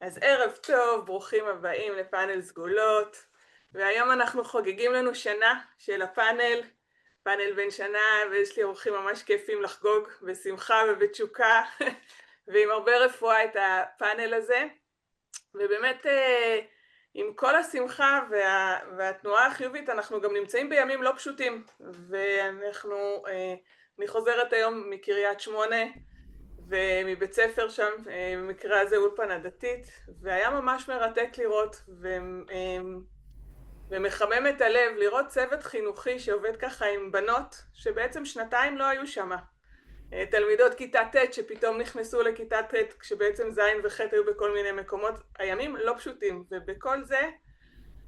אז ערב טוב, ברוכים הבאים לפאנל סגולות, והיום אנחנו חוגגים לנו שנה של הפאנל, פאנל בן שנה, ויש לי אורחים ממש כיפים לחגוג בשמחה ובתשוקה ועם הרבה רפואה את הפאנל הזה, ובאמת עם כל השמחה והתנועה החיובית אנחנו גם נמצאים בימים לא פשוטים, אני חוזרת היום מקריית שמונה, ומבית ספר שם, במקרה הזה אולפנה דתית, והיה ממש מרתק לראות ומחמם את הלב לראות צוות חינוכי שעובד ככה עם בנות שבעצם שנתיים לא היו שם. תלמידות כיתה ט' שפתאום נכנסו לכיתה ט' כשבעצם ז' וח' היו בכל מיני מקומות. הימים לא פשוטים, ובכל זה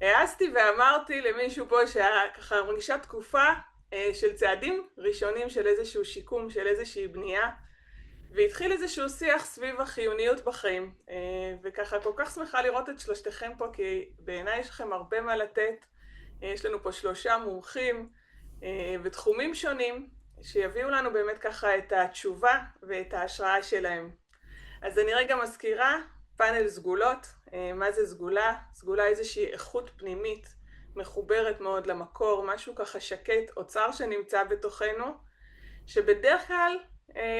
העזתי ואמרתי למישהו פה שהיה ככה מרגישה תקופה של צעדים ראשונים של איזשהו שיקום, של איזושהי בנייה, והתחיל איזשהו שיח סביב החיוניות בחיים, וככה כל כך שמחה לראות את שלושתכם פה, כי בעיניי יש לכם הרבה מה לתת. יש לנו פה 3 מומחים בתחומים שונים, שיביאו לנו באמת ככה את התשובה ואת ההשראה שלהם. אז אני רגע מזכירה, פאנל סגולות. מה זה סגולה? סגולה איזושהי איכות פנימית, מחוברת מאוד למקור, משהו ככה שקט, אוצר שנמצא בתוכנו, שבדרך כלל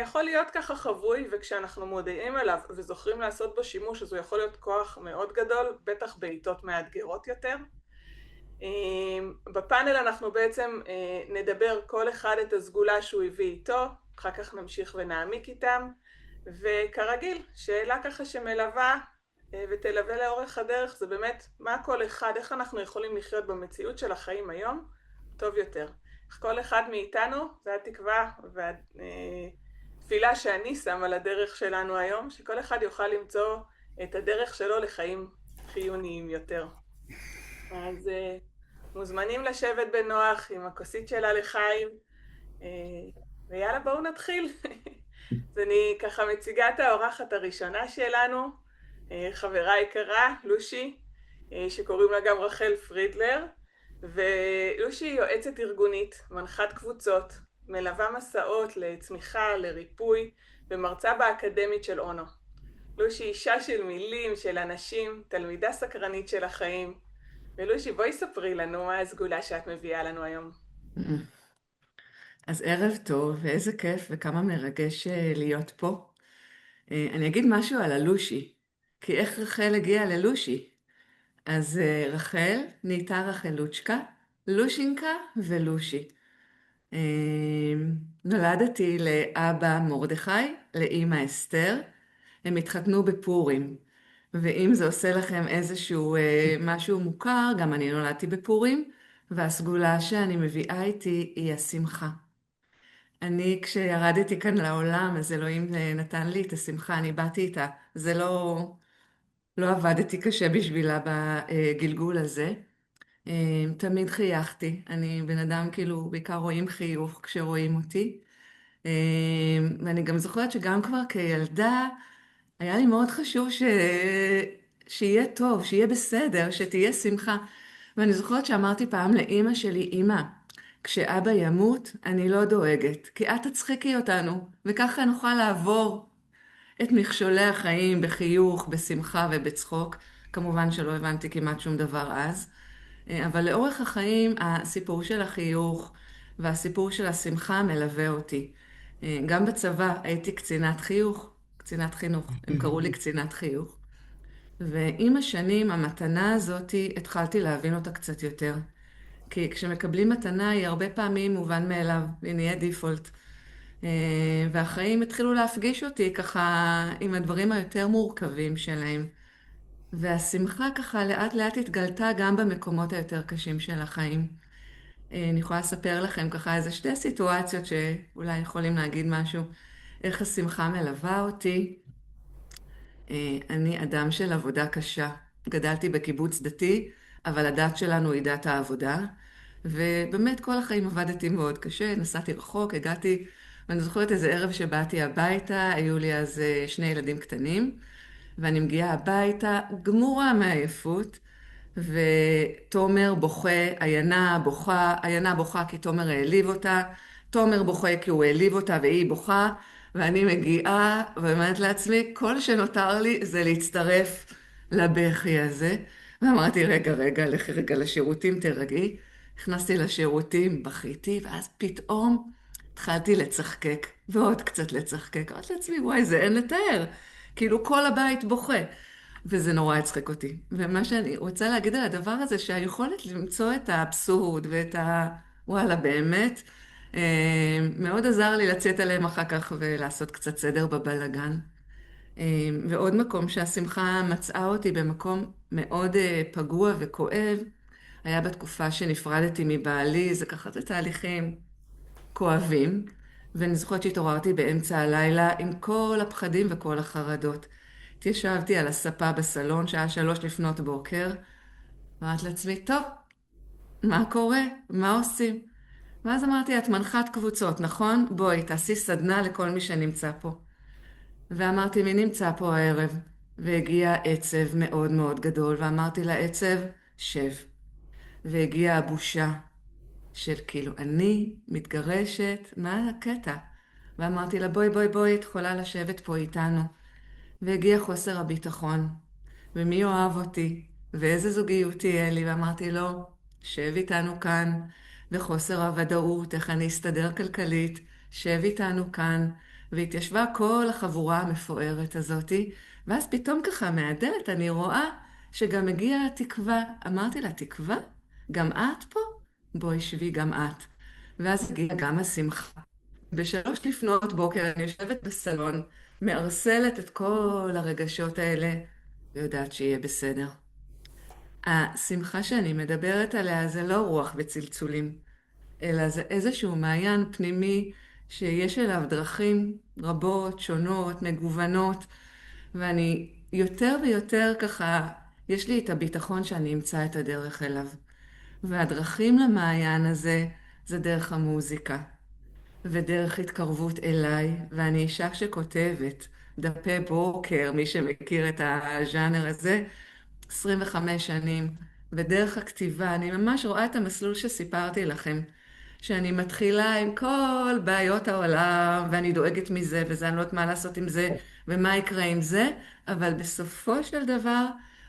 יכול להיות ככה חבוי, וכשאנחנו מודעים אליו וזוכרים לעשות בו שימוש, אז הוא יכול להיות כוח מאוד גדול, בטח בעיתות מאתגרות יותר. בפאנל אנחנו בעצם נדבר כל אחד את הסגולה שהוא הביא איתו, אחר כך נמשיך ונעמיק איתם, וכרגיל, שאלה ככה שמלווה ותלווה לאורך הדרך, זה באמת מה כל אחד, איך אנחנו יכולים לחיות במציאות של החיים היום טוב יותר. איך כל אחד מאיתנו, זה התקווה והתפילה שאני שם על הדרך שלנו היום, שכל אחד יוכל למצוא את הדרך שלו לחיים חיוניים יותר. אז מוזמנים לשבת בנוח עם הכוסית שלה לחיים, ויאללה בואו נתחיל. אז אני ככה מציגה את האורחת הראשונה שלנו, חברה יקרה, לושי, שקוראים לה גם רחל פרידלר, ולושי היא יועצת ארגונית, מנחת קבוצות, מלווה מסעות לצמיחה, לריפוי, ומרצה באקדמית של אונו. לושי אישה של מילים, של אנשים, תלמידה סקרנית של החיים. ולושי, בואי ספרי לנו מה הסגולה שאת מביאה לנו היום. אז ערב טוב, ואיזה כיף וכמה מרגש להיות פה. אני אגיד משהו על הלושי, כי איך רחל הגיעה ללושי? אז רחל נהייתה רחלוצ'קה, לושינקה ולושי. נולדתי לאבא מרדכי, לאמא אסתר, הם התחתנו בפורים. ואם זה עושה לכם איזשהו משהו מוכר, גם אני נולדתי בפורים, והסגולה שאני מביאה איתי היא השמחה. אני כשירדתי כאן לעולם, אז אלוהים נתן לי את השמחה, אני באתי איתה. זה לא עבדתי קשה בשבילה בגלגול הזה. תמיד חייכתי. אני בן אדם כאילו, בעיקר רואים חיוך כשרואים אותי. ואני גם זוכרת שגם כבר כילדה, היה לי מאוד חשוב שיהיה טוב, שיהיה בסדר, שתהיה שמחה. ואני זוכרת שאמרתי פעם לאימא שלי, אימא, כשאבא ימות, אני לא דואגת, כי את תצחיקי אותנו, וככה נוכל לעבור את מכשולי החיים בחיוך, בשמחה ובצחוק. כמובן שלא הבנתי כמעט שום דבר אז, אבל לאורך החיים הסיפור של החיוך והסיפור של השמחה מלווה אותי. גם בצבא הייתי קצינת חיוך, קצינת חינוך, הם קראו לי קצינת חיוך. ועם השנים המתנה הזאת התחלתי להבין אותה קצת יותר. כי כשמקבלים מתנה היא הרבה פעמים מובן מאליו, היא נהיה דיפולט. והחיים התחילו להפגיש אותי ככה עם הדברים היותר מורכבים שלהם. והשמחה ככה לאט לאט התגלתה גם במקומות היותר קשים של החיים. אני יכולה לספר לכם ככה איזה 2 סיטואציות שאולי יכולים להגיד משהו, איך השמחה מלווה אותי. אני אדם של עבודה קשה. גדלתי בקיבוץ דתי, אבל הדת שלנו היא דת העבודה. ובאמת כל החיים עבדתי מאוד קשה, נסעתי רחוק, הגעתי, ואני זוכרת איזה ערב שבאתי הביתה, היו לי אז 2 ילדים קטנים, ואני מגיעה הביתה גמורה מעייפות, ותומר בוכה, עיינה בוכה כי תומר העליב אותה, תומר בוכה כי הוא העליב אותה והיא בוכה, ואני מגיעה ואומרת לעצמי, כל שנותר לי זה להצטרף לבכי הזה, ואמרתי, רגע, לכי רגע לשירותים, תרגעי. נכנסתי לשירותים, בכיתי, ואז פתאום התחלתי לצחקק, ועוד קצת לצחקק. אמרתי לעצמי, וואי, זה אין לתאר. כאילו כל הבית בוכה. וזה נורא הצחק אותי. ומה שאני רוצה להגיד על הדבר הזה, שהיכולת למצוא את האבסורד ואת וואלה, באמת, מאוד עזר לי לצאת עליהם אחר כך ולעשות קצת סדר בבלגן. ועוד מקום שהשמחה מצאה אותי במקום מאוד פגוע וכואב, היה בתקופה שנפרדתי מבעלי, זה ככה, זה תהליכים כואבים, ואני זוכרת שהתעוררתי באמצע הלילה עם כל הפחדים וכל החרדות. התיישבתי על הספה בסלון, שעה 3 לפנות בוקר, ואמרתי לעצמי, טוב, מה קורה? מה עושים? ואז אמרתי, את מנחת קבוצות, נכון? בואי, תעשי סדנה לכל מי שנמצא פה. ואמרתי, מי נמצא פה הערב? והגיע עצב מאוד מאוד גדול, ואמרתי לעצב, שב. והגיעה הבושה של כאילו, אני מתגרשת, מה הקטע? ואמרתי לה, בואי, את יכולה לשבת פה איתנו. והגיע חוסר הביטחון, ומי אוהב אותי, ואיזה זוגיות תהיה לי, ואמרתי לו, שב איתנו כאן, וחוסר הוודאות, איך אני אסתדר כלכלית, שב איתנו כאן, והתיישבה כל החבורה המפוארת הזאתי, ואז פתאום ככה מהדלת אני רואה שגם הגיעה התקווה. אמרתי לה, תקווה? גם את פה? בואי שבי גם את. ואז הגיעה גם השמחה. ב3 לפנות בוקר אני יושבת בסלון, מארסלת את כל הרגשות האלה, ויודעת שיהיה בסדר. השמחה שאני מדברת עליה זה לא רוח וצלצולים, אלא זה איזשהו מעיין פנימי שיש אליו דרכים רבות, שונות, מגוונות, ואני יותר ויותר ככה, יש לי את הביטחון שאני אמצא את הדרך אליו. והדרכים למעיין הזה זה דרך המוזיקה. ודרך התקרבות אליי, ואני אישה שכותבת דפי בוקר, מי שמכיר את הז'אנר הזה, 25 שנים, ודרך הכתיבה, אני ממש רואה את המסלול שסיפרתי לכם, שאני מתחילה עם כל בעיות העולם, ואני דואגת מזה, וזה אני לא יודעת מה לעשות עם זה, ומה יקרה עם זה, אבל בסופו של דבר,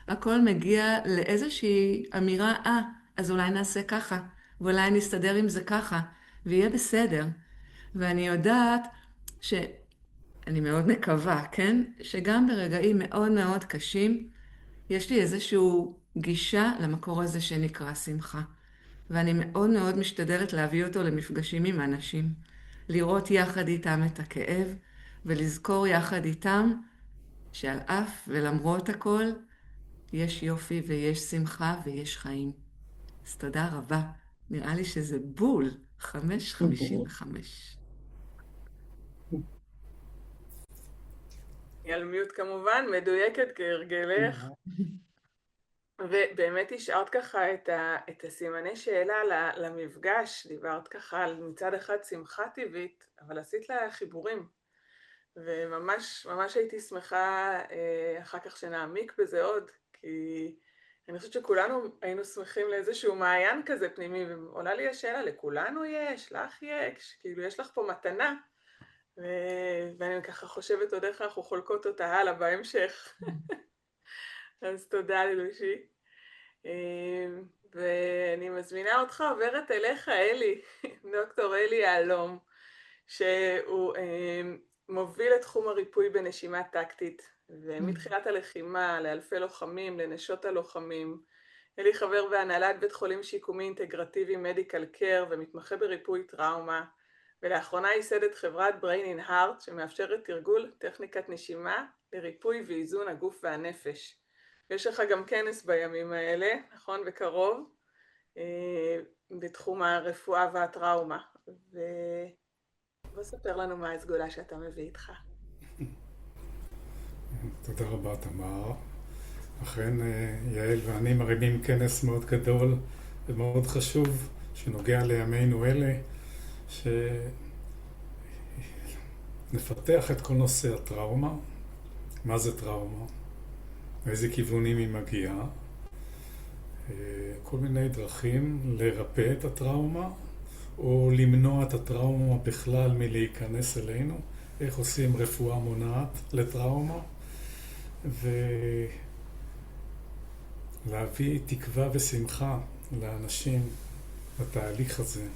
הכל מגיע לאיזושהי אמירה, אז אולי נעשה ככה, ואולי נסתדר עם זה ככה, ויהיה בסדר. ואני יודעת אני מאוד מקווה, כן? שגם ברגעים מאוד מאוד קשים, יש לי איזשהו גישה למקור הזה שנקרא שמחה. ואני מאוד מאוד משתדלת להביא אותו למפגשים עם אנשים. לראות יחד איתם את הכאב, ולזכור יחד איתם שעל אף ולמרות הכל, יש יופי ויש שמחה ויש חיים. אז תודה רבה. נראה לי שזה בול 5:55. היא על מיוט כמובן, מדויקת כהרגלך, ובאמת השארת ככה את הסימני שאלה למפגש, דיברת ככה על מצד אחד שמחה טבעית, אבל עשית לה חיבורים, וממש ממש הייתי שמחה אחר כך שנעמיק בזה עוד, כי אני חושבת שכולנו היינו שמחים לאיזשהו מעיין כזה פנימי, ועולה לי השאלה, לכולנו יש, לך יש, כאילו יש לך פה מתנה, ואני ככה חושבת עוד איך אנחנו חולקות אותה הלאה בהמשך. אז תודה ללושי. ואני מזמינה אותך, עוברת אליך אלי, דוקטור אלי יהלום, שהוא מוביל את תחום הריפוי בנשימה טקטית, ומתחילת הלחימה לאלפי לוחמים, לנשות הלוחמים. אלי חבר בהנהלת בית חולים שיקומי אינטגרטיבי מדיקל קר, ומתמחה בריפוי טראומה, ולאחרונה ייסד את חברת Brain in Heart, שמאפשרת תרגול טכניקת נשימה לריפוי ואיזון הגוף והנפש. יש לך גם כנס בימים האלה, נכון? בקרוב, בתחום הרפואה והטראומה. ובוא ספר לנו מה הסגולה שאתה מביא איתך. תודה רבה, תמר. אכן, יעל ואני מרימים כנס מאוד גדול ומאוד חשוב שנוגע לימינו אלה, שנפתח את כל נושא הטראומה. מה זה טראומה? מאיזה כיוונים היא מגיעה? כל מיני דרכים לרפא את הטראומה, או למנוע את הטראומה בכלל מלהיכנס אלינו. איך עושים רפואה מונעת לטראומה. להביא תקווה ושמחה לאנשים בתהליך הזה,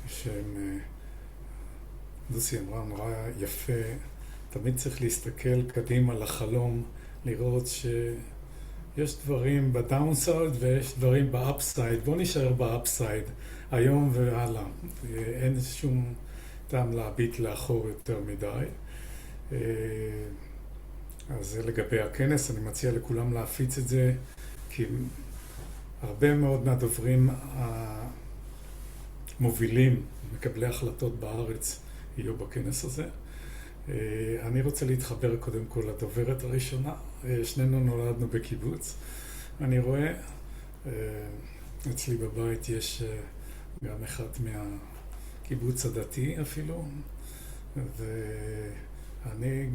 שהם, דוסי אמרה נורא יפה, תמיד צריך להסתכל קדימה לחלום, לראות שיש דברים בדאונסייד ויש דברים באפסייד. בוא נשאר באפסייד היום והלאה. אין שום טעם להביט לאחור יותר מדי. אז זה לגבי הכנס, אני מציע לכולם להפיץ את זה, כי הרבה מאוד מהדוברים המובילים, מקבלי החלטות בארץ, יהיו בכנס הזה. אני רוצה להתחבר קודם כל לדוברת הראשונה. שנינו נולדנו בקיבוץ. אני רואה, אצלי בבית יש גם אחד מהקיבוץ הדתי אפילו, ואני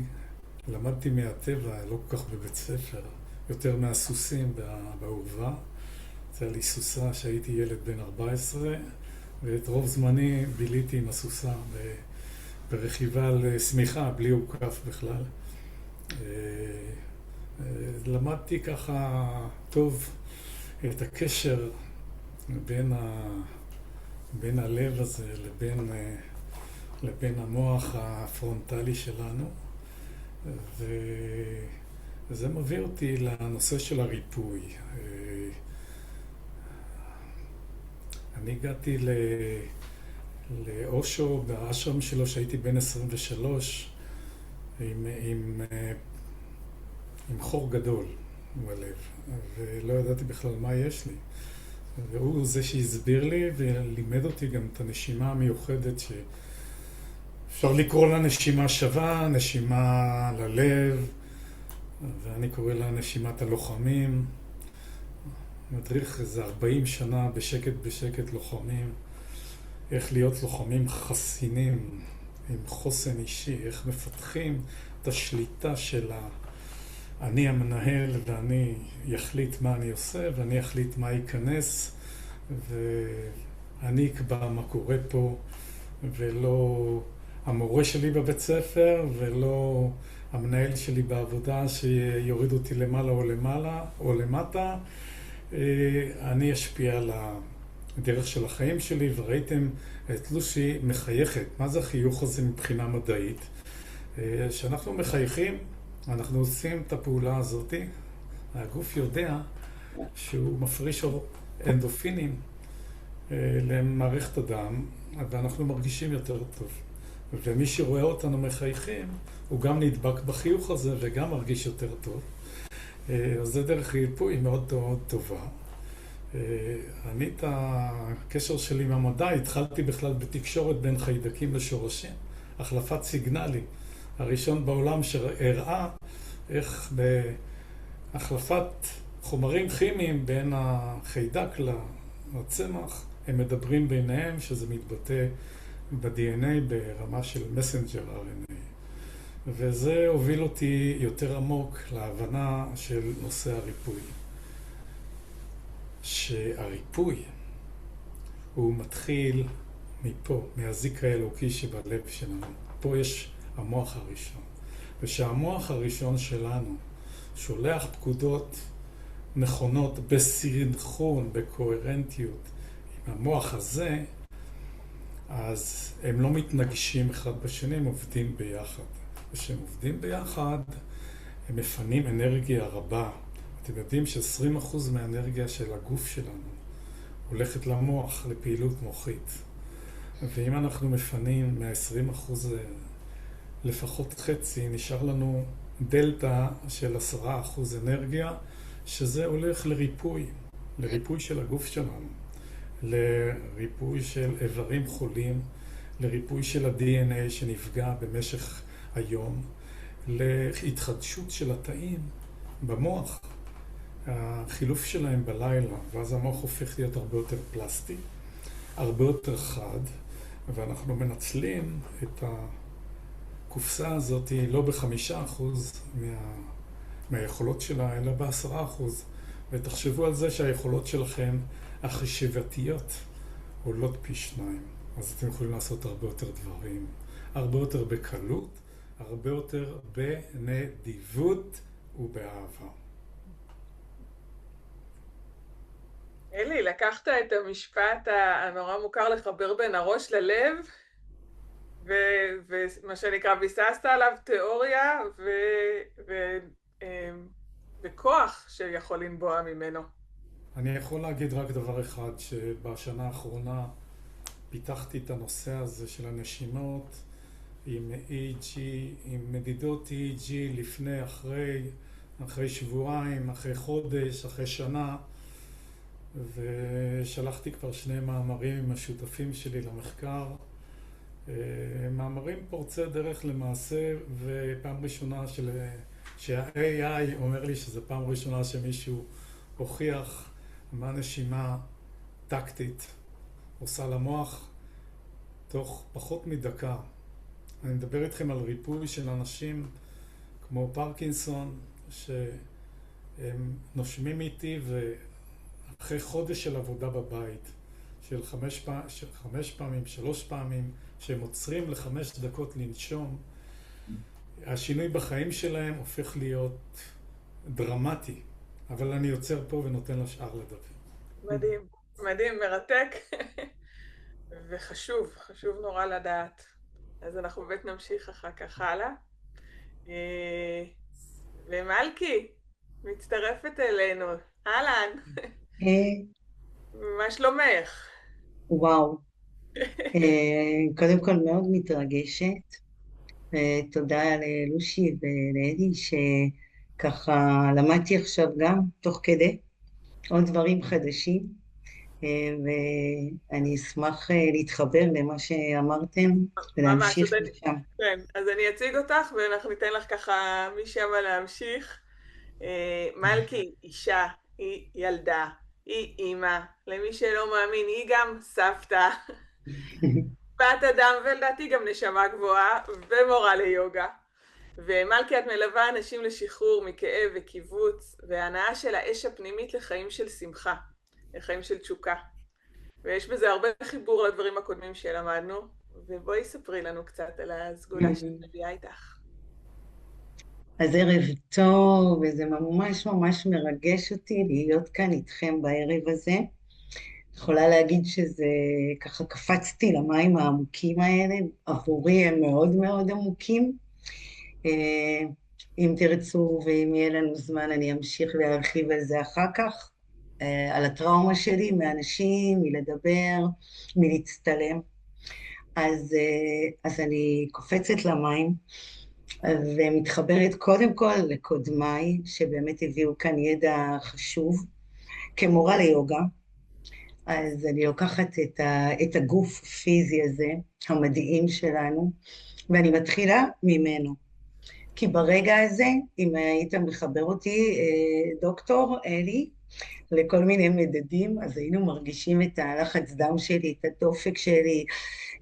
למדתי מהטבע, לא כל כך בבית ספר, יותר מהסוסים בעורבה. זה היה לי סוסה שהייתי ילד בן 14, ואת רוב זמני ביליתי עם הסוסה ברכיבה על סמיכה, בלי עוקף בכלל. למדתי ככה טוב את הקשר בין הלב הזה לבין המוח הפרונטלי שלנו. וזה מביא אותי לנושא של הריפוי. אני הגעתי לאושו באשרם שלו שהייתי בן 23 עם חור גדול בלב, ולא ידעתי בכלל מה יש לי. והוא זה שהסביר לי ולימד אותי גם את הנשימה המיוחדת שאפשר לקרוא לה נשימה שווה, נשימה ללב, ואני קורא לה נשימת הלוחמים. מדריך איזה 40 שנה בשקט בשקט לוחמים, איך להיות לוחמים חסינים עם חוסן אישי, איך מפתחים את השליטה של אני המנהל ואני יחליט מה אני עושה ואני אחליט מה ייכנס ואני אקבע מה קורה פה, ולא המורה שלי בבית ספר ולא המנהל שלי בעבודה שיוריד אותי למעלה או למטה. אני אשפיע על הדרך של החיים שלי, וראיתם את לושי מחייכת. מה זה החיוך הזה מבחינה מדעית? כשאנחנו מחייכים, אנחנו עושים את הפעולה הזאת, הגוף יודע שהוא מפריש אנדופינים למערכת הדם, ואנחנו מרגישים יותר טוב. ומי שרואה אותנו מחייכים, הוא גם נדבק בחיוך הזה וגם מרגיש יותר טוב. אז זה דרך ריפוי מאוד מאוד טובה. אני את הקשר שלי עם המדע התחלתי בכלל בתקשורת בין חיידקים לשורשים, החלפת סיגנלים. הראשון בעולם שהראה איך בהחלפת חומרים כימיים בין החיידק לצמח, הם מדברים ביניהם, שזה מתבטא ב-DNA ברמה של מסנג'ר RNA. וזה הוביל אותי יותר עמוק להבנה של נושא הריפוי. שהריפוי הוא מתחיל מפה, מהזיק האלוקי שבלב שלנו. פה יש המוח הראשון. ושהמוח הראשון שלנו שולח פקודות נכונות בסנכרון, בקוהרנטיות עם המוח הזה, אז הם לא מתנגשים אחד בשני, הם עובדים ביחד. וכשהם עובדים ביחד, הם מפנים אנרגיה רבה. אתם יודעים ש20% מהאנרגיה של הגוף שלנו הולכת למוח, לפעילות מוחית. ואם אנחנו מפנים מה-20% לפחות חצי, נשאר לנו דלטה של 10% אנרגיה, שזה הולך לריפוי, לריפוי של הגוף שלנו, לריפוי של איברים חולים, לריפוי של ה-DNA שנפגע במשך היום, להתחדשות של התאים במוח, החילוף שלהם בלילה, ואז המוח הופך להיות הרבה יותר פלסטי, הרבה יותר חד, ואנחנו מנצלים את הקופסה הזאת לא ב5% מהיכולות שלה, אלא ב10%. ותחשבו על זה שהיכולות שלכם החשיבתיות עולות פי 2. אז אתם יכולים לעשות הרבה יותר דברים, הרבה יותר בקלות, הרבה יותר בנדיבות ובאהבה. אלי, לקחת את המשפט הנורא מוכר לחבר בין הראש ללב, ומה שנקרא, ביססת עליו תיאוריה ו- אמ, וכוח שיכול לנבוע ממנו. אני יכול להגיד רק דבר אחד, שבשנה האחרונה פיתחתי את הנושא הזה של הנשימות עם EEG, עם מדידות EEG לפני, אחרי שבועיים, אחרי חודש, אחרי שנה, ושלחתי כבר 2 מאמרים עם השותפים שלי למחקר. מאמרים פורצי דרך למעשה, ופעם ראשונה שה-AI אומר לי שזו פעם ראשונה שמישהו הוכיח מה נשימה טקטית עושה למוח תוך פחות מדקה. אני מדבר איתכם על ריפוי של אנשים כמו פרקינסון, שהם נושמים איתי ואחרי חודש של עבודה בבית, של 5 פעמים, 3 פעמים, שהם עוצרים ל5 דקות לנשום, השינוי בחיים שלהם הופך להיות דרמטי. אבל אני יוצר פה ונותן לשאר לדבר. מדהים, מדהים, מרתק, וחשוב, חשוב נורא לדעת. אז אנחנו באמת נמשיך אחר כך הלאה. ומלכי, מצטרפת אלינו. אהלן, מה שלומך? וואו, קודם כל מאוד מתרגשת, ותודה ללושי ולאדי שככה למדתי עכשיו גם תוך כדי עוד דברים חדשים, ואני אשמח להתחבר למה שאמרתם ולהמשיך ממש, משם. כן, אז אני אציג אותך ואנחנו ניתן לך ככה משם להמשיך. מלכי, אישה, היא ילדה, היא אימא, למי שלא מאמין, היא גם סבתא, בת אדם ולדעתי גם נשמה גבוהה ומורה ליוגה. ומלכי, את מלווה אנשים לשחרור מכאב וקיבוץ והנאה של האש הפנימית לחיים של שמחה, לחיים של תשוקה. ויש בזה הרבה חיבור לדברים הקודמים שלמדנו, ובואי ספרי לנו קצת על הסגולה שאת מביאה איתך. אז ערב טוב, וזה ממש ממש מרגש אותי להיות כאן איתכם בערב הזה. יכולה להגיד שזה ככה קפצתי למים העמוקים האלה, עבורי הם מאוד מאוד עמוקים. אם תרצו ואם יהיה לנו זמן אני אמשיך להרחיב על זה אחר כך, על הטראומה שלי מאנשים, מלדבר, מלהצטלם. אז אני קופצת למים ומתחברת קודם כל לקודמיי שבאמת הביאו כאן ידע חשוב כמורה ליוגה. אז אני לוקחת את הגוף הפיזי הזה, המדהים שלנו, ואני מתחילה ממנו. כי ברגע הזה, אם היית מחבר אותי, דוקטור אלי, לכל מיני מדדים, אז היינו מרגישים את הלחץ דם שלי, את הדופק שלי,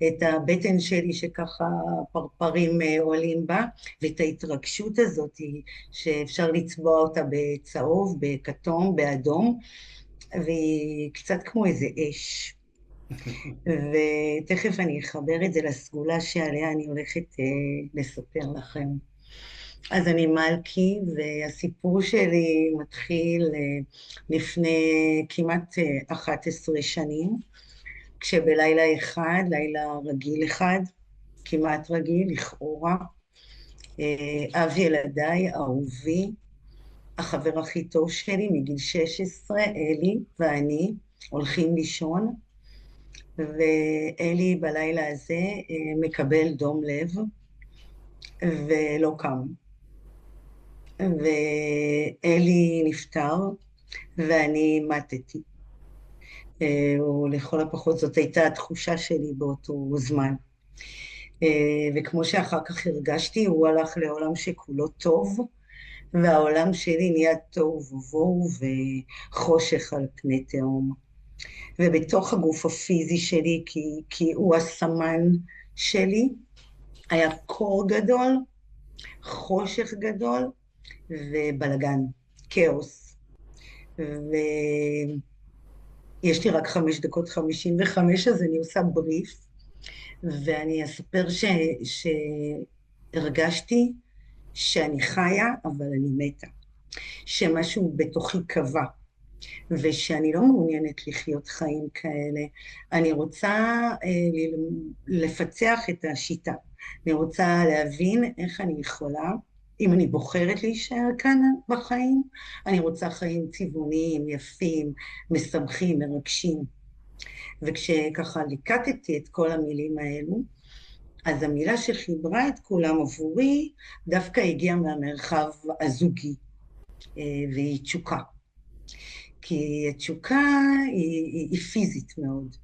את הבטן שלי שככה פרפרים עולים בה, ואת ההתרגשות הזאת שאפשר לצבוע אותה בצהוב, בכתום, באדום, והיא קצת כמו איזה אש. ותכף אני אחבר את זה לסגולה שעליה אני הולכת לספר לכם. אז אני מלכי, והסיפור שלי מתחיל לפני כמעט 11 שנים, כשבלילה אחד, לילה רגיל אחד, כמעט רגיל, לכאורה, אב ילדיי, אהובי, החבר הכי טוב שלי מגיל 16, אלי ואני הולכים לישון, ואלי בלילה הזה מקבל דום לב ולא קם. ואלי נפטר ואני מתתי. ולכל הפחות זאת הייתה התחושה שלי באותו זמן. וכמו שאחר כך הרגשתי, הוא הלך לעולם שכולו טוב, והעולם שלי נהיה תוהו ובוהו וחושך על פני תהום. ובתוך הגוף הפיזי שלי, כי הוא הסמן שלי, היה קור גדול, חושך גדול ובלגן, כאוס. ויש לי רק 5 דקות 55, אז אני עושה בריף, ואני אספר שהרגשתי שאני חיה, אבל אני מתה. שמשהו בתוכי קבע. ושאני לא מעוניינת לחיות חיים כאלה. אני רוצה לפצח את השיטה. אני רוצה להבין איך אני יכולה, אם אני בוחרת להישאר כאן בחיים, אני רוצה חיים צבעוניים, יפים, משמחים, מרגשים. וכשככה ליקטתי את כל המילים האלו, אז המילה שחיברה את כולם עבורי דווקא הגיעה מהמרחב הזוגי, והיא תשוקה. כי התשוקה היא פיזית מאוד,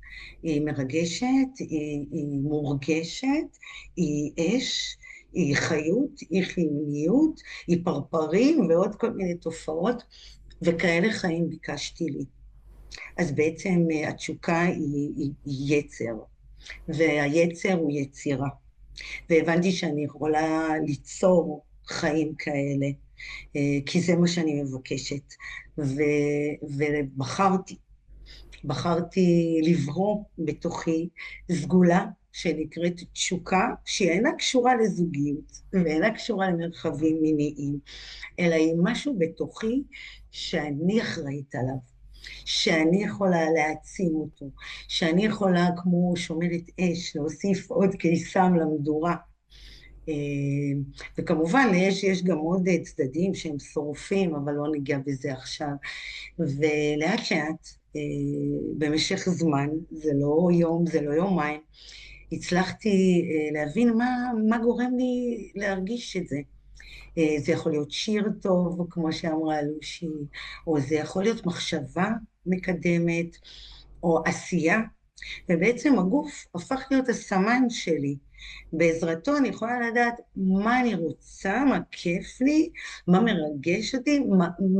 היא מרגשת, היא מורגשת, היא אש, היא חיות, היא חיוניות, היא פרפרים ועוד כל מיני תופעות, וכאלה חיים ביקשתי לי. אז בעצם התשוקה היא יצר, והיצר הוא יצירה. והבנתי שאני יכולה ליצור חיים כאלה, כי זה מה שאני מבקשת. בחרתי לברוא בתוכי סגולה שנקראת תשוקה, שהיא אינה קשורה לזוגיות, ואינה קשורה למרחבים מיניים, אלא היא משהו בתוכי שאני אחראית עליו, שאני יכולה להעצים אותו, שאני יכולה כמו שומרת אש להוסיף עוד קיסם למדורה. וכמובן יש גם עוד צדדים שהם שורפים, אבל לא ניגע בזה עכשיו. ולאט לאט, במשך זמן, זה לא יום, זה לא יומיים, הצלחתי להבין מה גורם לי להרגיש את זה. זה יכול להיות שיר טוב, כמו שאמרה לושי, או זה יכול להיות מחשבה מקדמת, או עשייה, ובעצם הגוף הפך להיות הסמן שלי. בעזרתו אני יכולה לדעת מה אני רוצה, מה כיף לי, מה מרגש אותי,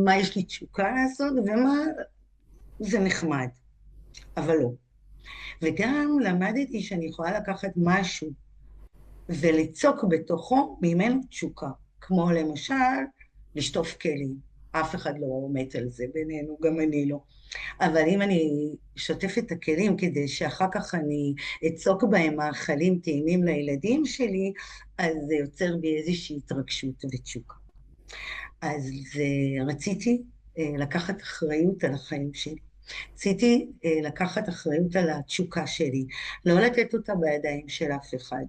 מה יש לי תשוקה לעשות, ומה זה נחמד, אבל לא. וגם למדתי שאני יכולה לקחת משהו, וליצוק בתוכו ממנו תשוקה, כמו למשל לשטוף כלים. אף אחד לא מת על זה בינינו, גם אני לא. אבל אם אני שוטף את הכלים כדי שאחר כך אני אצוק בהם מאכלים טעימים לילדים שלי, אז זה יוצר בי איזושהי התרגשות ותשוקה. אז רציתי לקחת אחריות על החיים שלי. רציתי לקחת אחריות על התשוקה שלי, לא לתת אותה בידיים של אף אחד.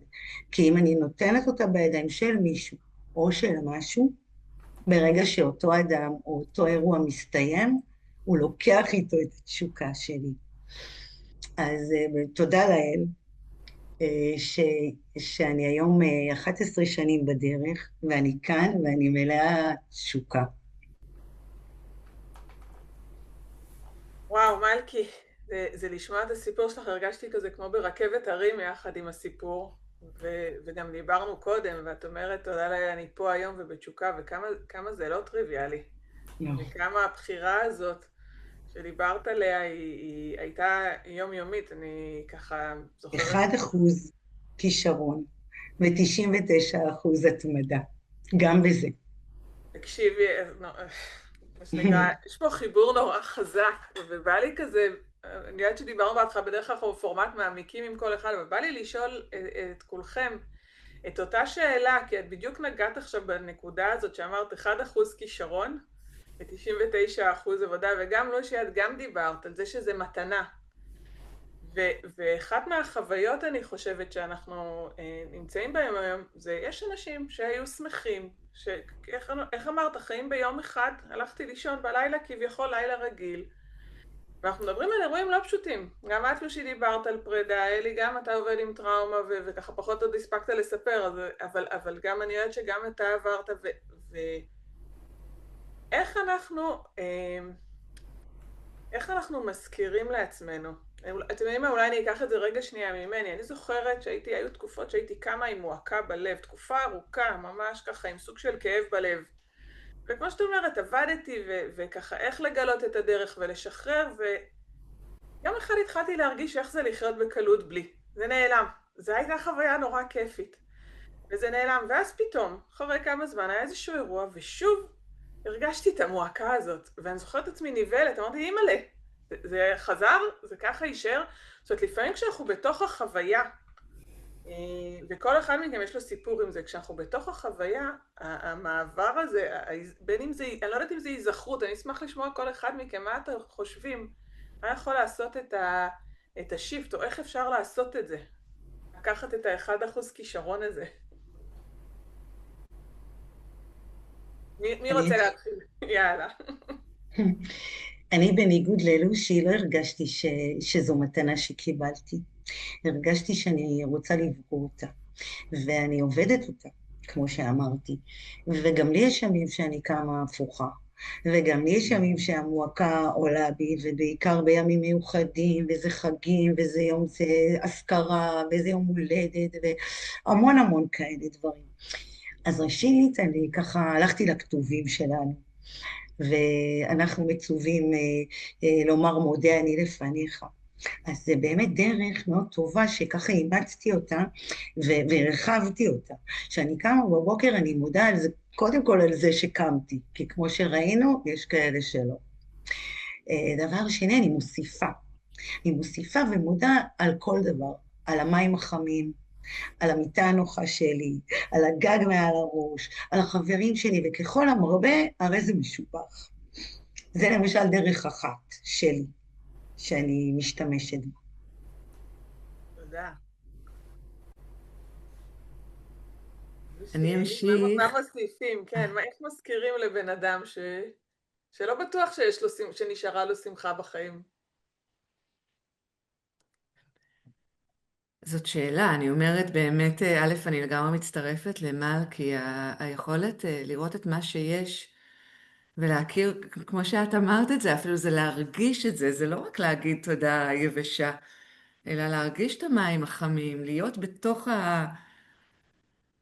כי אם אני נותנת אותה בידיים של מישהו או של משהו, ברגע שאותו אדם או אותו אירוע מסתיים, הוא לוקח איתו את התשוקה שלי. אז תודה לאל, שאני היום 11 שנים בדרך, ואני כאן ואני מלאה תשוקה. וואו, מלכי, זה לשמוע את הסיפור שלך, הרגשתי כזה כמו ברכבת הרים יחד עם הסיפור, וגם דיברנו קודם, ואת אומרת, תודה לאל, אני פה היום ובתשוקה, וכמה זה לא טריוויאלי. וכמה הבחירה הזאת שדיברת עליה היא הייתה יומיומית, אני ככה זוכרת. 1% כישרון ו99% התמדה, גם בזה. תקשיבי, יש פה חיבור נורא חזק, ובא לי כזה, אני יודעת שדיברנו בהתחלה, בדרך כלל אנחנו בפורמט מעמיקים עם כל אחד, אבל בא לי לשאול את כולכם את אותה שאלה, כי את בדיוק נגעת עכשיו בנקודה הזאת שאמרת 1% כישרון ו99% עבודה, וגם לא שאת גם דיברת על זה שזה מתנה. ואחת מהחוויות אני חושבת שאנחנו נמצאים בהם היום, זה יש אנשים שהיו שמחים, איך אמרת, חיים ביום אחד, הלכתי לישון בלילה כביכול לילה רגיל, ואנחנו מדברים על אירועים לא פשוטים. גם את לושי דיברת על פרידה, אלי גם אתה עובד עם טראומה וככה פחות עוד הספקת לספר, אבל גם אני יודעת שגם אתה עברת איך אנחנו מזכירים לעצמנו? אתם יודעים מה, אולי אני אקח את זה רגע שנייה ממני. אני זוכרת היו תקופות שהייתי קמה עם מועקה בלב, תקופה ארוכה, ממש ככה עם סוג של כאב בלב. וכמו שאת אומרת, עבדתי וככה איך לגלות את הדרך ולשחרר, ויום אחד התחלתי להרגיש איך זה לחיות בקלות בלי. זה נעלם. זו הייתה חוויה נורא כיפית. וזה נעלם, ואז פתאום, אחרי כמה זמן, היה איזשהו אירוע, ושוב הרגשתי את המועקה הזאת, ואני זוכרת את עצמי ניבלת, אמרתי, אימא'לה, זה חזר, זה ככה יישאר. זאת אומרת, לפעמים כשאנחנו בתוך החוויה, וכל אחד מכם יש לו סיפור עם זה. כשאנחנו בתוך החוויה, המעבר הזה, בין אם זה, אני לא יודעת אם זה היזכרות, אני אשמח לשמוע כל אחד מכם, מה אתם חושבים? מה יכול לעשות את השיפט, או איך אפשר לעשות את זה? לקחת את ה1% כישרון הזה. מי רוצה להתחיל? יאללה. אני בניגוד ללושי לא הרגשתי שזו מתנה שקיבלתי. הרגשתי שאני רוצה לבחור אותה, ואני עובדת אותה, כמו שאמרתי. וגם לי יש ימים שאני קמה הפוכה, וגם לי יש ימים שהמועקה עולה בי, ובעיקר בימים מיוחדים, וזה חגים, וזה יום זה אזכרה, וזה יום הולדת, והמון המון כאלה דברים. אז ראשית, אני ככה הלכתי לכתובים שלנו, ואנחנו מצווים לומר מודה אני לפניך. אז זה באמת דרך מאוד טובה שככה אימצתי אותה והרחבתי אותה. כשאני קמה בבוקר אני מודה על זה, קודם כל על זה שקמתי, כי כמו שראינו יש כאלה שלא. דבר שני, אני מוסיפה ומודה על כל דבר, על המים החמים, על המיטה הנוחה שלי, על הגג מעל הראש, על החברים שלי, וככל המרבה, הרי זה משובח. זה למשל דרך אחת שלי, שאני משתמשת בה. תודה. אני אמשיך. מה מוסיפים? כן, איך מזכירים לבן אדם שלא בטוח שנשארה לו שמחה בחיים? זאת שאלה, אני אומרת באמת, א', אני לגמרי מצטרפת למל, כי היכולת לראות את מה שיש ולהכיר, כמו שאת אמרת את זה, אפילו זה להרגיש את זה, זה לא רק להגיד תודה יבשה, אלא להרגיש את המים החמים, להיות בתוך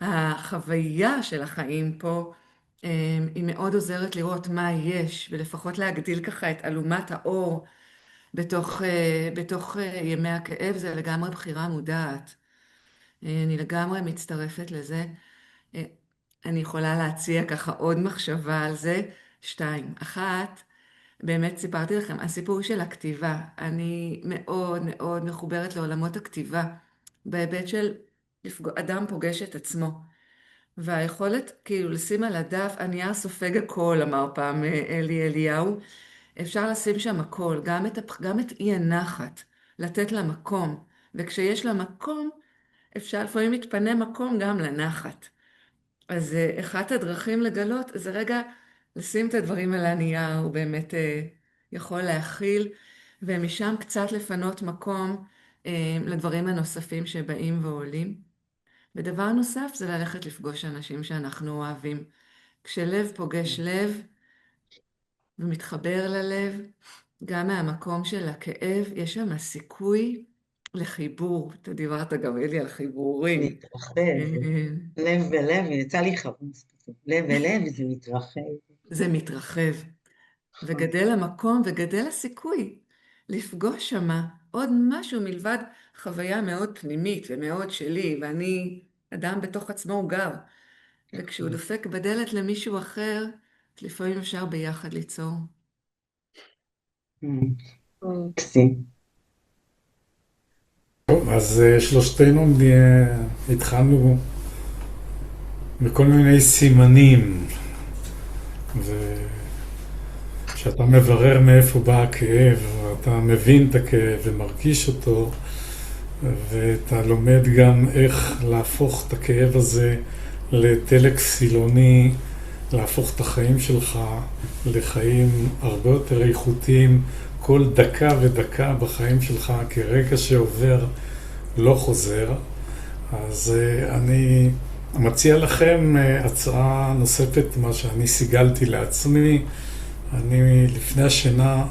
החוויה של החיים פה, היא מאוד עוזרת לראות מה יש, ולפחות להגדיל ככה את אלומת האור בתוך ימי הכאב. זה לגמרי בחירה מודעת. אני לגמרי מצטרפת לזה. אני יכולה להציע ככה עוד מחשבה על זה. 2. 1, באמת סיפרתי לכם, הסיפור של הכתיבה. אני מאוד מאוד מחוברת לעולמות הכתיבה, בהיבט של אדם פוגש את עצמו. והיכולת כאילו לשים על הדף, הנייר סופג הכל, אמר פעם אלי אליהו, אפשר לשים שם הכל, גם את אי הנחת, לתת לה מקום. וכשיש לה מקום, אפשר לפעמים להתפנה מקום גם לנחת. אז אחת הדרכים לגלות זה רגע לשים את הדברים על הנייר, הוא באמת יכול להכיל, ומשם קצת לפנות מקום לדברים הנוספים שבאים ועולים. ודבר נוסף זה ללכת לפגוש אנשים שאנחנו אוהבים. כשלב פוגש לב ומתחבר ללב, גם מהמקום של הכאב, יש שם סיכוי לחיבור. אתה דיברת גם אלי על חיבורים. מתרחב, לב ולב, יצא לי חרוץ, לב ולב זה מתרחב. זה מתרחב, וגדל המקום וגדל הסיכוי לפגוש שמה עוד משהו מלבד חוויה מאוד פנימית ומאוד שלי, ואני אדם בתוך עצמו הוא גר, וכשהוא דופק בדלת למישהו אחר, לפעמים אפשר ביחד ליצור. קסים. טוב, אז שלושתנו התחלנו בכל מיני סימנים, וכשאתה מברר מאיפה בא הכאב, אתה מבין את הכאב ומרגיש אותו, ואתה לומד גם איך להפוך את הכאב הזה לדלק סילוני, להפוך את החיים שלך לחיים הרבה יותר איכותיים, כל דקה ודקה בחיים שלך כרגע שעובר לא חוזר. אז אני מציע לכם הצעה נוספת, מה שאני סיגלתי לעצמי. אני לפני השינה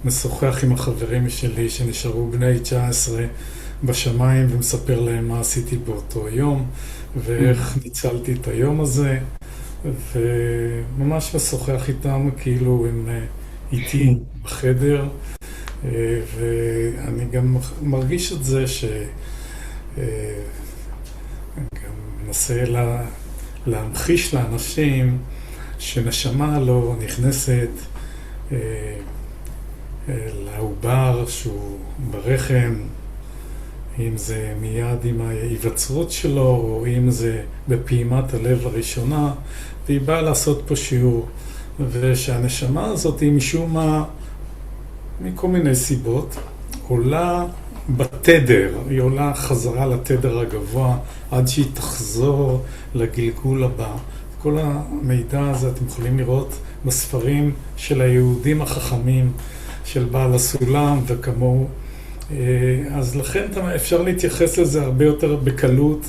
משוחח עם החברים שלי שנשארו בני 19 בשמיים ומספר להם מה עשיתי באותו יום ואיך ניצלתי את היום הזה, וממש משוחח איתם כאילו הם איתי בחדר, ואני גם מרגיש את זה גם מנסה להמחיש לאנשים שנשמה לא נכנסת לעובר שהוא ברחם אם זה מיד עם ההיווצרות שלו, או אם זה בפעימת הלב הראשונה, והיא באה לעשות פה שיעור. ושהנשמה הזאת היא משום מה, מכל מיני סיבות, עולה בתדר, היא עולה חזרה לתדר הגבוה, עד שהיא תחזור לגלגול הבא. כל המידע הזה אתם יכולים לראות בספרים של היהודים החכמים, של בעל הסולם וכמוהו. אז לכן אפשר להתייחס לזה הרבה יותר בקלות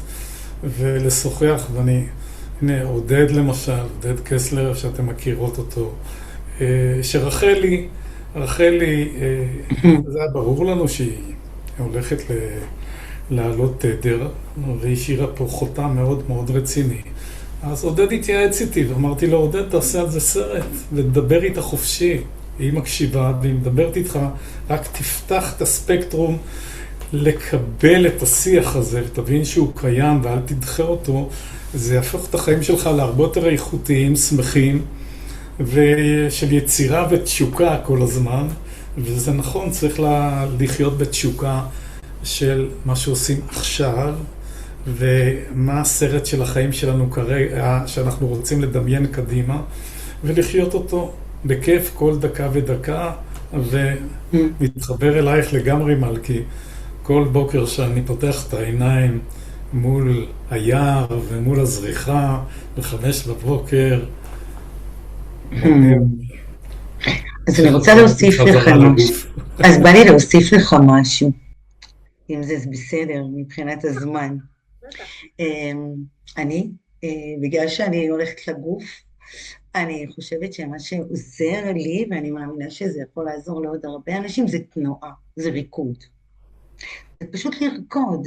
ולשוחח, ואני, הנה, עודד למשל, עודד קסלר, שאתם מכירות אותו, שרחלי, זה היה ברור לנו שהיא הולכת לעלות תדר, והיא השאירה פה חותם מאוד מאוד רציני. אז עודד התייעץ איתי, ואמרתי לו, עודד, תעשה על זה סרט, ותדבר איתה חופשי. היא מקשיבה, והיא מדברת איתך, רק תפתח את הספקטרום לקבל את השיח הזה, ותבין שהוא קיים, ואל תדחה אותו. זה יהפוך את החיים שלך להרבה יותר איכותיים, שמחים, ושל יצירה ותשוקה כל הזמן. וזה נכון, צריך לחיות בתשוקה של מה שעושים עכשיו, ומה הסרט של החיים שלנו כרגע, שאנחנו רוצים לדמיין קדימה, ולחיות אותו בכיף כל דקה ודקה, ומתחבר אלייך לגמרי מלכי. כל בוקר שאני פותח את העיניים מול היער ומול הזריחה, ב5 בבוקר, אז אני רוצה להוסיף לך משהו. אז בא לי להוסיף לך משהו, אם זה בסדר, מבחינת הזמן. אני, בגלל שאני הולכת לגוף, אני חושבת שמה שעוזר לי, ואני מאמינה שזה יכול לעזור לעוד הרבה אנשים, זה תנועה, זה ריקוד. זה פשוט לרקוד,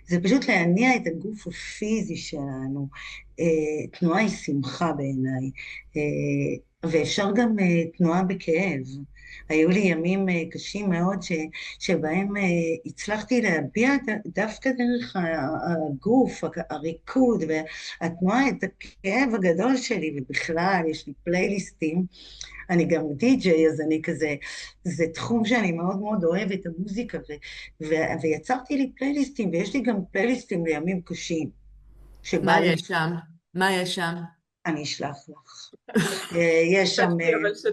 זה פשוט להניע את הגוף הפיזי שלנו. תנועה היא שמחה בעיניי, ואפשר גם תנועה בכאב. היו לי ימים קשים מאוד שבהם הצלחתי להביע דווקא דרך הגוף, הריקוד והתנועה, את הכאב הגדול שלי, ובכלל יש לי פלייליסטים. אני גם די-ג'יי, אז אני כזה, זה תחום שאני מאוד מאוד אוהבת, המוזיקה, ויצרתי לי פלייליסטים, ויש לי גם פלייליסטים לימים קשים. מה יש שם? מה יש שם? אני אשלח לך. יש שם,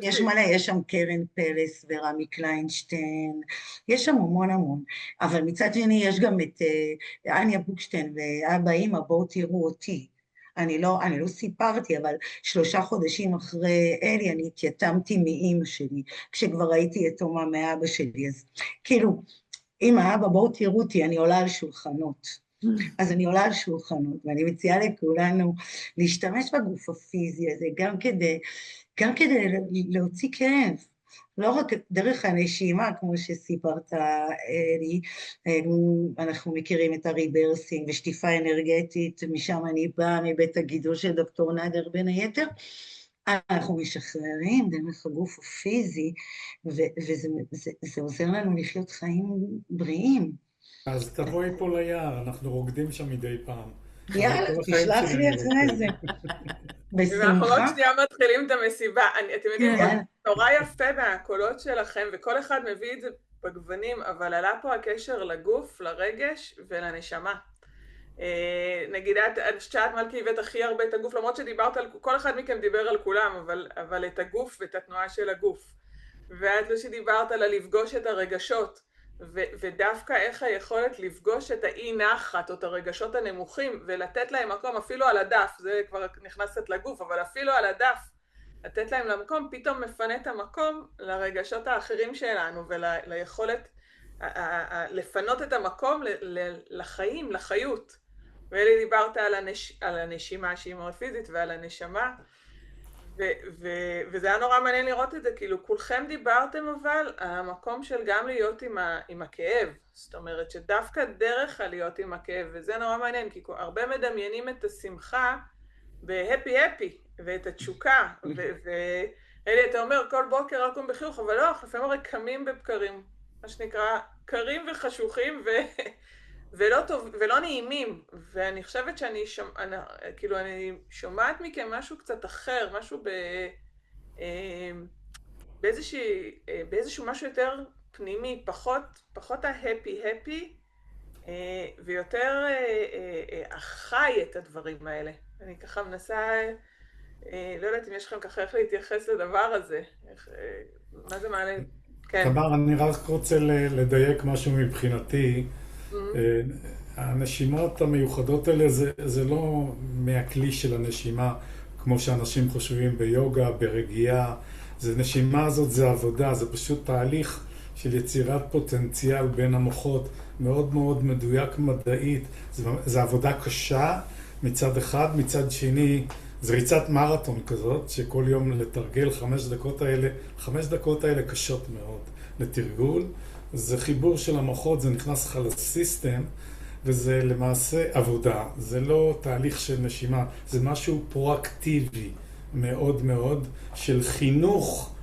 יש מלא, יש שם קרן פלס ורמי קליינשטיין, יש שם המון, אבל מצד שני יש גם את אניה בוקשטיין ואבא אמא, בואו תראו אותי. אני לא סיפרתי, אבל 3 חודשים אחרי אלי אני התייתמתי מאמא שלי, כשכבר הייתי יתומה מאבא שלי, אז כאילו, אמא, אבא, בואו תראו אותי, אני עולה על שולחנות. אז אני עולה על שולחנות, ואני מציעה לכולנו להשתמש בגוף הפיזי הזה, גם כדי להוציא כאב, לא רק דרך הנשימה, כמו שסיפרת לי, אנחנו מכירים את הריברסינג ושטיפה אנרגטית, משם אני באה מבית הגידול של דוקטור נאדר בין היתר, אנחנו משחררים דרך הגוף הפיזי, וזה עוזר לנו לחיות חיים בריאים. אז תבואי פה ליער, אנחנו רוקדים שם מדי פעם. יאללה, תשלח לי אחרי זה. ואנחנו עוד בשמחה. שנייה מתחילים את המסיבה. אתם יודעים, נורא יפה מהקולות שלכם, וכל אחד מביא את זה בגוונים, אבל עלה פה הקשר לגוף, לרגש ולנשמה. נגיד, אני חושבת שאת מלכי הבאת הכי הרבה את הגוף, למרות שדיברת על, כל אחד מכם דיבר על כולם, אבל את הגוף ואת התנועה של הגוף. ואת לא שדיברת על לפגוש את הרגשות, ודווקא איך היכולת לפגוש את האי נחת או את הרגשות הנמוכים ולתת להם מקום אפילו על הדף, זה כבר נכנסת לגוף, אבל אפילו על הדף, לתת להם למקום, פתאום מפנה את המקום לרגשות האחרים שלנו וליכולת לפנות את המקום לחיים, לחיות. ואלי דיברת על הנשימה שהיא מאוד פיזית ועל הנשמה, וזה היה נורא מעניין לראות את זה, כאילו כולכם דיברתם אבל על המקום של גם להיות עם הכאב, זאת אומרת שדווקא דרך להיות עם הכאב, וזה נורא מעניין, כי הרבה מדמיינים את השמחה בהפי ואת התשוקה, ואלי אתה אומר כל בוקר לקום בחיוך, אבל לא, לפעמים הרי קמים בבקרים, מה שנקרא קרים וחשוכים ולא טוב, ולא נעימים, ואני חושבת שאני כאילו אני שומעת מכם משהו קצת אחר, משהו באיזשהו משהו יותר פנימי, פחות ההפי, ויותר חי את הדברים האלה. אני ככה מנסה, לא יודעת אם יש לכם ככה איך להתייחס לדבר הזה. מה זה מעלה? כן. תמר, אני רק רוצה לדייק משהו מבחינתי. הנשימות המיוחדות האלה זה לא מהכלי של הנשימה, כמו שאנשים חושבים ביוגה, ברגיעה. נשימה הזאת זה עבודה, זה פשוט תהליך של יצירת פוטנציאל בין המוחות, מאוד מאוד מדויק מדעית. זה עבודה קשה מצד אחד, מצד שני זה ריצת מרתון כזאת, שכל יום לתרגל 5 דקות האלה קשות מאוד לתרגול. זה חיבור של המוחות, זה נכנס לך לסיסטם, וזה למעשה עבודה. זה לא תהליך של נשימה, זה משהו פרואקטיבי מאוד מאוד, של חינוך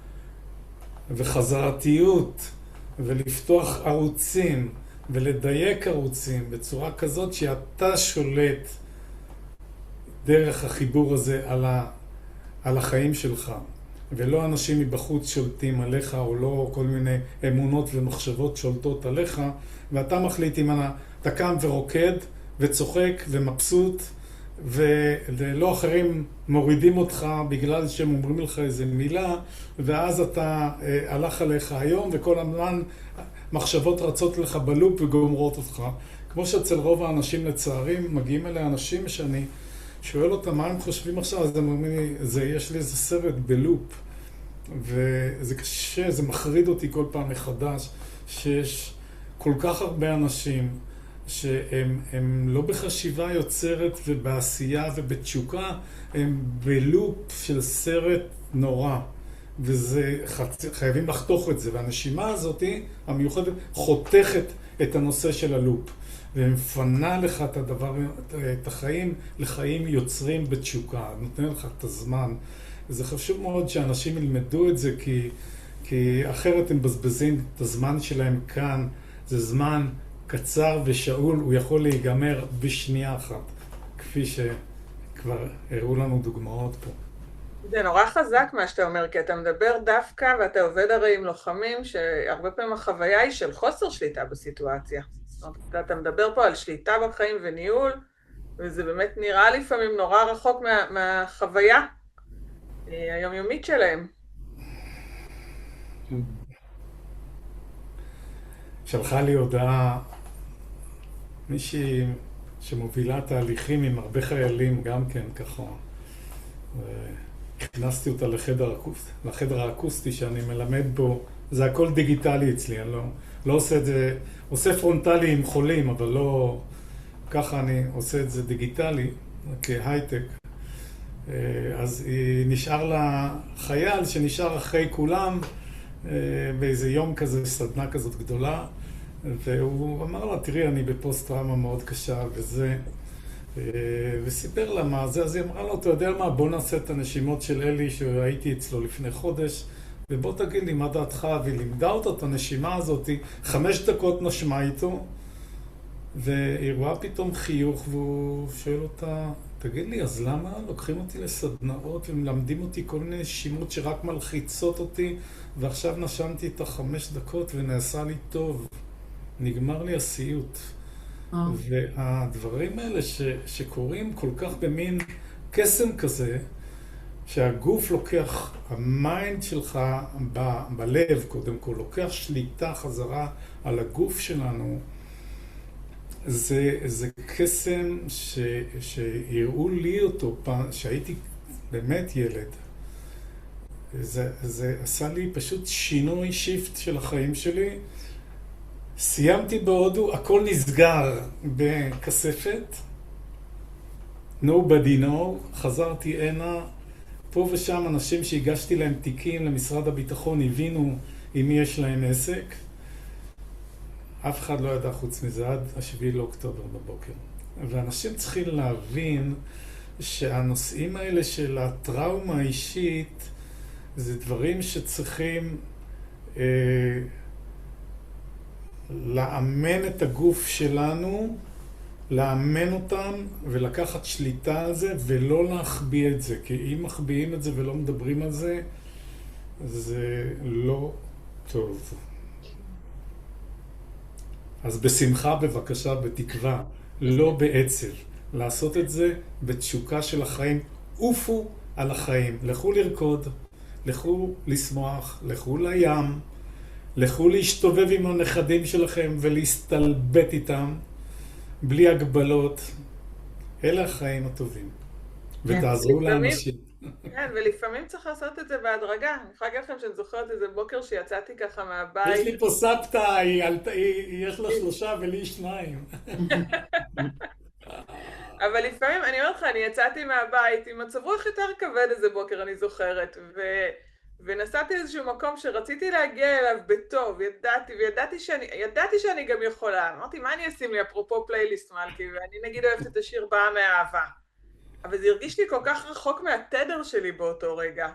וחזרתיות, ולפתוח ערוצים, ולדייק ערוצים בצורה כזאת שאתה שולט דרך החיבור הזה על החיים שלך, ולא אנשים מבחוץ שולטים עליך, או לא כל מיני אמונות ומחשבות שולטות עליך, ואתה מחליט אם אתה קם ורוקד וצוחק ומבסוט, ולא אחרים מורידים אותך בגלל שהם אומרים לך איזה מילה, ואז אתה הלך עליך היום, וכל הזמן מחשבות רצות לך בלופ וגומרות אותך. כמו שאצל רוב האנשים לצערי מגיעים אלה אנשים שאני שואל אותם מה הם חושבים עכשיו, אז הם אומרים לי, יש לי איזה סרט בלופ, וזה קשה, זה מחריד אותי כל פעם מחדש, שיש כל כך הרבה אנשים שהם לא בחשיבה יוצרת ובעשייה ובתשוקה, הם בלופ של סרט נורא, וזה חייבים לחתוך את זה, והנשימה הזאת המיוחדת חותכת את הנושא של הלופ, ומפנה לך את החיים לחיים יוצרים בתשוקה, נותן לך את הזמן. וזה חשוב מאוד שאנשים ילמדו את זה, כי אחרת הם מבזבזים את הזמן שלהם כאן. זה זמן קצר ושאול, הוא יכול להיגמר בשנייה אחת, כפי שכבר הראו לנו דוגמאות פה. זה נורא חזק מה שאתה אומר, כי אתה מדבר דווקא, ואתה עובד הרי עם לוחמים, שהרבה פעמים החוויה היא של חוסר שליטה בסיטואציה. אתה מדבר פה על שליטה בחיים וניהול, וזה באמת נראה לפעמים נורא רחוק מהחוויה היומיומית שלהם. שלחה לי הודעה מישהי שמובילה תהליכים עם הרבה חיילים גם כן ככה. הכנסתי אותה לחדר האקוסטי שאני מלמד בו. זה הכל דיגיטלי אצלי, אני לא עושה את זה, עושה פרונטלי עם חולים, אבל לא ככה, אני עושה את זה דיגיטלי כהייטק. אז היא נשאר לה חייל שנשאר אחרי כולם באיזה יום כזה, סדנה כזאת גדולה, והוא אמר לה, תראי, אני בפוסט טראומה מאוד קשה וזה, וסיפר לה מה זה. אז היא אמרה לו, אתה יודע מה, בוא נעשה את הנשימות של אלי שהייתי אצלו לפני חודש, ובוא תגיד לי מה דעתך. והיא לימדה אותה את הנשימה הזאת, 5 דקות נשמה איתו, והיא רואה פתאום חיוך, והוא שואל אותה, תגיד לי, אז למה לוקחים אותי לסדנאות ומלמדים אותי כל מיני נשימות שרק מלחיצות אותי, ועכשיו נשמתי את 5 דקות ונעשה לי טוב, נגמר לי הסיוט. והדברים האלה שקורים כל כך במין קסם כזה, שהגוף לוקח, המיינד שלך בלב קודם כל, לוקח שליטה חזרה על הגוף שלנו, זה קסם שהראו לי אותו פעם, שהייתי באמת ילד. זה עשה לי פשוט שינוי, שיפט של החיים שלי. סיימתי בהודו, הכל נסגר בכספת. Nobody know. חזרתי הנה. פה ושם אנשים שהגשתי להם תיקים למשרד הביטחון הבינו עם מי יש להם עסק. אף אחד לא ידע חוץ מזה עד 7 לאוקטובר בבוקר. ואנשים צריכים להבין שהנושאים האלה של הטראומה האישית זה דברים שצריכים לאמן את הגוף שלנו, לאמן אותם ולקחת שליטה על זה ולא להחביא את זה. כי אם מחביאים את זה ולא מדברים על זה, זה לא טוב. אז בשמחה בבקשה, בתקווה, לא בעצב. לעשות את זה בתשוקה של החיים. עופו על החיים, לכו לרקוד, לכו לשמוח, לכו לים, לכו להשתובב עם הנכדים שלכם ולהסתלבט איתם, בלי הגבלות. אלה החיים הטובים. ותעזרו לאנשים. כן, ולפעמים צריך לעשות את זה בהדרגה. אני יכולה להגיד לכם שאני זוכרת איזה בוקר שיצאתי ככה מהבית. יש לי פה סבתא, יש לה 3 ולי 2. אבל לפעמים, אני אומרת לך, אני יצאתי מהבית עם מצב רוח יותר כבד איזה בוקר, אני זוכרת, ונסעתי איזשהו מקום שרציתי להגיע אליו בטוב, ידעתי שאני גם יכולה. אמרתי, מה אני אשים לי אפרופו פלייליסט מלכי, ואני נגיד אוהבת את השיר באה מאהבה. אבל זה הרגיש לי כל כך רחוק מהתדר שלי באותו רגע.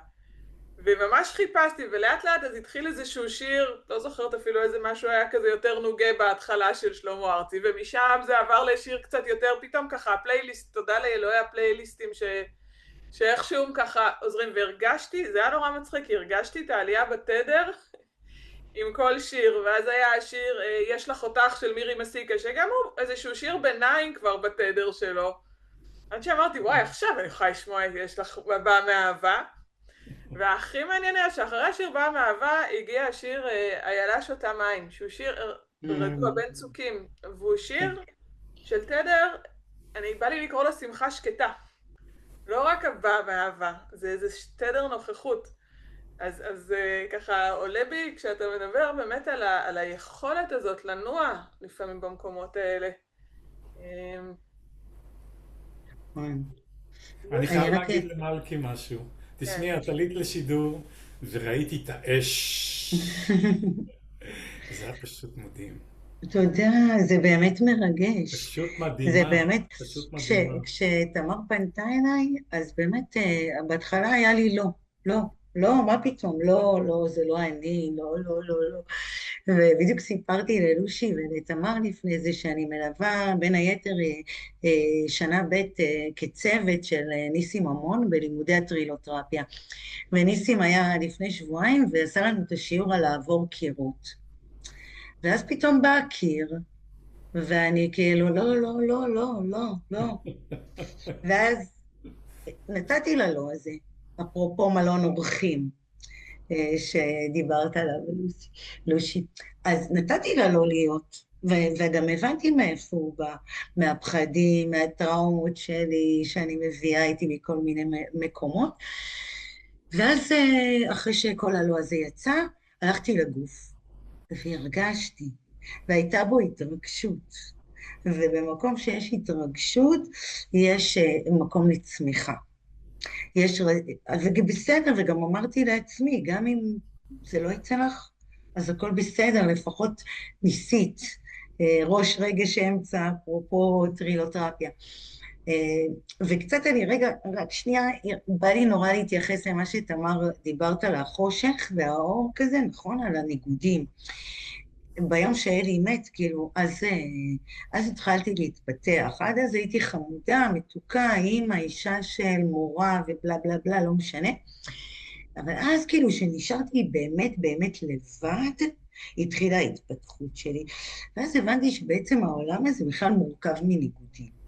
וממש חיפשתי, ולאט לאט אז התחיל איזשהו שיר, לא זוכרת אפילו איזה משהו היה כזה יותר נוגה בהתחלה של שלמה ארצי, ומשם זה עבר לשיר קצת יותר, פתאום ככה הפלייליסט, תודה לאלוהי הפלייליסטים שאיכשהו ככה עוזרים, והרגשתי, זה היה נורא מצחיק, כי הרגשתי את העלייה בתדר עם כל שיר, ואז היה השיר יש לך אותך של מירי מסיקה, שגם הוא איזשהו שיר ביניים כבר בתדר שלו, עד שאמרתי, וואי, עכשיו אני יכולה לשמוע את יש לך באה מאהבה, והכי מעניין היה שאחרי השיר באה מאהבה הגיע השיר איילה שותה מים, שהוא שיר רגוע בין צוקים, והוא שיר של תדר, בא לי לקרוא לו שמחה שקטה. לא רק הבאה מאהבה, זה איזה תדר נוכחות. אז ככה עולה בי כשאתה מדבר באמת על היכולת הזאת לנוע לפעמים במקומות האלה. אני חייב להגיד למלכי משהו. תשמעי, את עלית לשידור וראיתי את האש. זה היה פשוט מדהים. תודה, זה באמת מרגש. פשוט מדהימה. זה באמת, כשתמר פנתה אליי, אז באמת בהתחלה היה לי לא, מה פתאום, לא, זה לא אני, לא. ובדיוק סיפרתי ללושי ולתמר לפני זה שאני מלווה בין היתר שנה ב' כצוות של ניסים ממון בלימודי הטרילותרפיה. וניסים היה לפני שבועיים ועשה לנו את השיעור על לעבור קירות. ואז פתאום בא הקיר, ואני כאילו לא. ואז נתתי ללא הזה, אפרופו מלון אורחים. שדיברת עליו, לושי. אז נתתי לה לא להיות, וגם הבנתי מאיפה הוא בא, מהפחדים, מהטראומות שלי, שאני מביאה איתי מכל מיני מקומות, ואז אחרי שכל הלא הזה יצא, הלכתי לגוף, והרגשתי, והייתה בו התרגשות, ובמקום שיש התרגשות, יש מקום לצמיחה. ובסדר, וגם אמרתי לעצמי, גם אם זה לא יצא לך, אז הכל בסדר, לפחות ניסית, ראש רגש אמצע, אפרופו טרילותרפיה. וקצת רק שנייה, בא לי נורא להתייחס למה שתמר דיברת על החושך והאור כזה, נכון? על הניגודים. ביום שאלי מת, כאילו, אז התחלתי להתפתח. עד אז הייתי חמודה, מתוקה, אימא, אישה של מורה ובלה בלה בלה, לא משנה. אבל אז כאילו שנשארתי באמת לבד, התחילה ההתפתחות שלי. ואז הבנתי שבעצם העולם הזה בכלל מורכב מניגודים.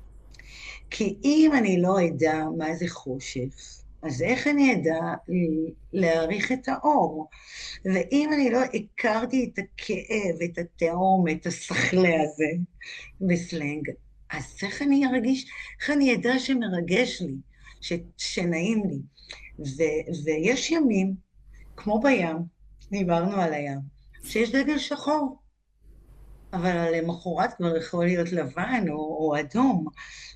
כי אם אני לא אדע מה זה חושך, אז איך אני אדע להעריך את האור? ואם אני לא הכרתי את הכאב, את התהום, את השכלה הזה בסלנג, אז איך אני ארגיש, איך אני אדע שמרגש לי, שנעים לי? ויש ימים, כמו בים, דיברנו על הים, שיש דגל שחור, אבל למחרת כבר יכול להיות לבן או אדום,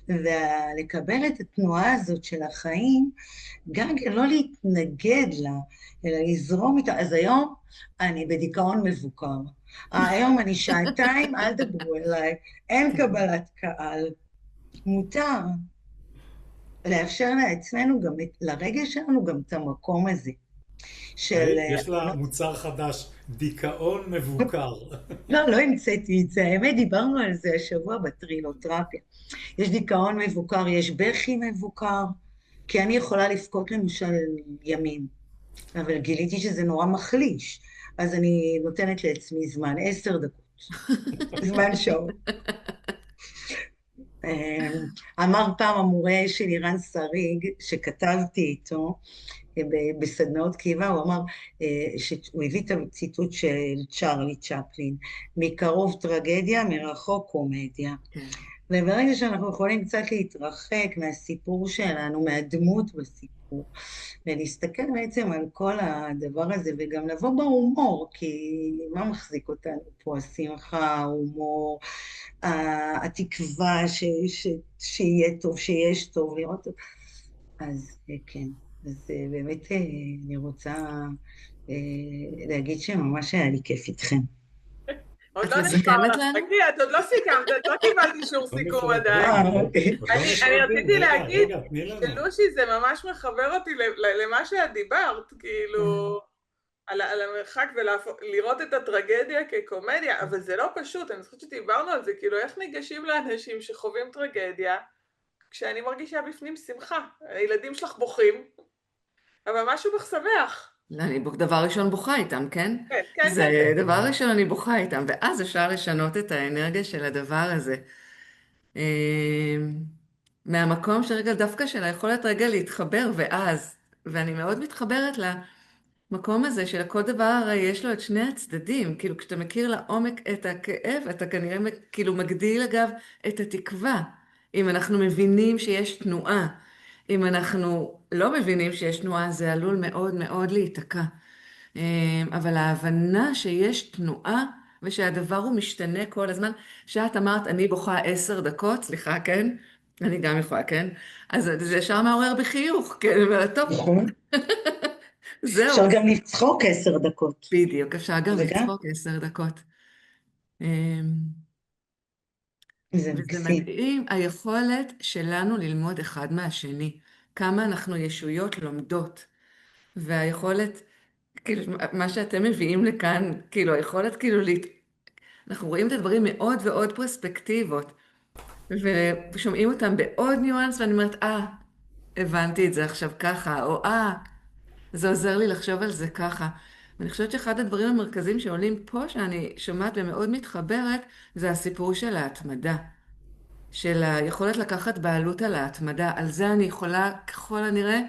ולקבל את התנועה הזאת של החיים, גם לא להתנגד לה, אלא לזרום איתה. אז היום אני בדיכאון מבוקר. היום אני 2 שעתיים, אל דברו אליי, אין קבלת קהל. מותר לאפשר לעצמנו, גם לרגש שלנו, גם את המקום הזה. יש לה מוצר חדש, דיכאון מבוקר. לא המצאתי את זה, האמת דיברנו על זה השבוע בטרילותרפיה. יש דיכאון מבוקר, יש בכי מבוקר, כי אני יכולה לבכות למשל ימים, אבל גיליתי שזה נורא מחליש, אז אני נותנת לעצמי זמן, 10 דקות. זמן שעות. אמר פעם המורה של אירן שריג, שכתבתי איתו בסדנאות כתיבה, הוא אמר שהוא הביא את הציטוט של צ'רלי צ'פלין, מקרוב טרגדיה, מרחוק קומדיה. כן. וברגע שאנחנו יכולים קצת להתרחק מהסיפור שלנו, מהדמות בסיפור, ולהסתכל בעצם על כל הדבר הזה, וגם לבוא בהומור, כי מה מחזיק אותנו פה? השמחה, ההומור, התקווה שיהיה טוב, שיש טוב, לראות טוב. אז כן, אז באמת אני רוצה להגיד שממש היה לי כיף איתכם. עוד את לא נגמר מסכמת לך, לנו? תגידי, את עוד לא סיכמת, את לא קיבלתי שום סיכום עדיין. אוקיי. אני רציתי להגיד רגע, תני לנו. שלושי זה ממש מחבר אותי למה שאת דיברת, כאילו, על המרחק ולראות את הטרגדיה כקומדיה, אבל זה לא פשוט, אני חושבת שדיברנו על זה, כאילו איך ניגשים לאנשים שחווים טרגדיה, כשאני מרגישה בפנים שמחה, הילדים שלך בוכים, אבל משהו בך שמח. לא, אני דבר ראשון בוכה איתם, כן? כן, כן, זה כן. דבר ראשון אני בוכה איתם, ואז אפשר לשנות את האנרגיה של הדבר הזה. מהמקום שרגע דווקא של היכולת רגע להתחבר, ואני מאוד מתחברת למקום הזה שלכל דבר הרי יש לו את שני הצדדים, כאילו כשאתה מכיר לעומק את הכאב, אתה כנראה כאילו מגדיל אגב את התקווה. אם אנחנו מבינים שיש תנועה, אם אנחנו לא מבינים שיש תנועה, זה עלול מאוד מאוד להיתקע. אבל ההבנה שיש תנועה ושהדבר הוא משתנה כל הזמן, שאת אמרת, אני בוכה 10 דקות, סליחה, כן? אני גם יכולה, כן? אז זה ישר מעורר בחיוך, כן? אבל טוב, נכון. זהו. אפשר גם לצחוק 10 דקות. בדיוק, אפשר גם זה גם? לצחוק 10 דקות. זה וזה מקסים. מדהים, היכולת שלנו ללמוד אחד מהשני. כמה אנחנו ישויות לומדות. והיכולת, כאילו, מה שאתם מביאים לכאן, כאילו, היכולת, כאילו, אנחנו רואים את הדברים מאוד ועוד פרספקטיבות, ושומעים אותם בעוד ניואנס, ואני אומרת, הבנתי את זה עכשיו ככה, או זה עוזר לי לחשוב על זה ככה. ואני חושבת שאחד הדברים המרכזיים שעולים פה, שאני שומעת ומאוד מתחברת, זה הסיפור של ההתמדה. של היכולת לקחת בעלות על ההתמדה. על זה אני יכולה, ככל הנראה,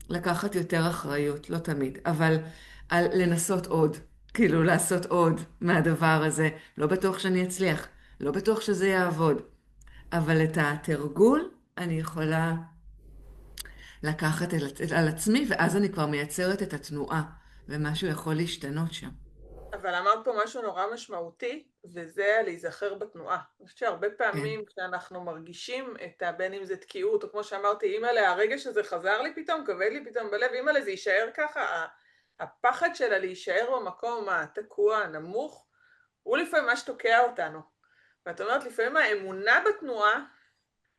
לקחת יותר אחריות, לא תמיד, אבל על לנסות עוד, כאילו לעשות עוד מהדבר הזה. לא בטוח שאני אצליח, לא בטוח שזה יעבוד, אבל את התרגול אני יכולה לקחת על עצמי, ואז אני כבר מייצרת את התנועה, ומשהו יכול להשתנות שם. אבל אמרת פה משהו נורא משמעותי, וזה להיזכר בתנועה. אני חושבת שהרבה פעמים כשאנחנו מרגישים בין אם זה תקיעות, או כמו שאמרתי, אימא'לה, הרגש הזה חזר לי פתאום, כבד לי פתאום בלב, אימא'לה, זה יישאר ככה, הפחד שלה להישאר במקום התקוע, הנמוך, הוא לפעמים מה שתוקע אותנו. ואת אומרת, לפעמים האמונה בתנועה,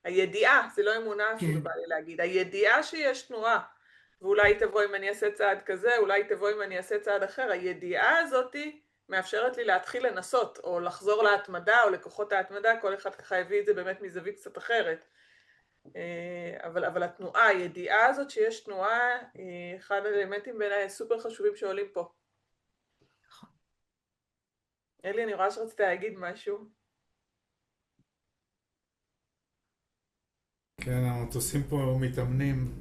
הידיעה, זה לא אמונה אפילו בא לי להגיד, הידיעה שיש תנועה, ואולי תבוא אם אני אעשה צעד כזה, אולי תבוא אם אני אעשה צעד אחר, הידיעה הזאת מאפשרת לי להתחיל לנסות, או לחזור להתמדה, או לכוחות ההתמדה, כל אחד ככה הביא את זה באמת מזווית קצת אחרת. אבל התנועה, הידיעה הזאת שיש תנועה, היא אחד האלמנטים בעיניי סופר חשובים שעולים פה. אלי, אני רואה שרצית להגיד משהו. כן, המטוסים פה מתאמנים.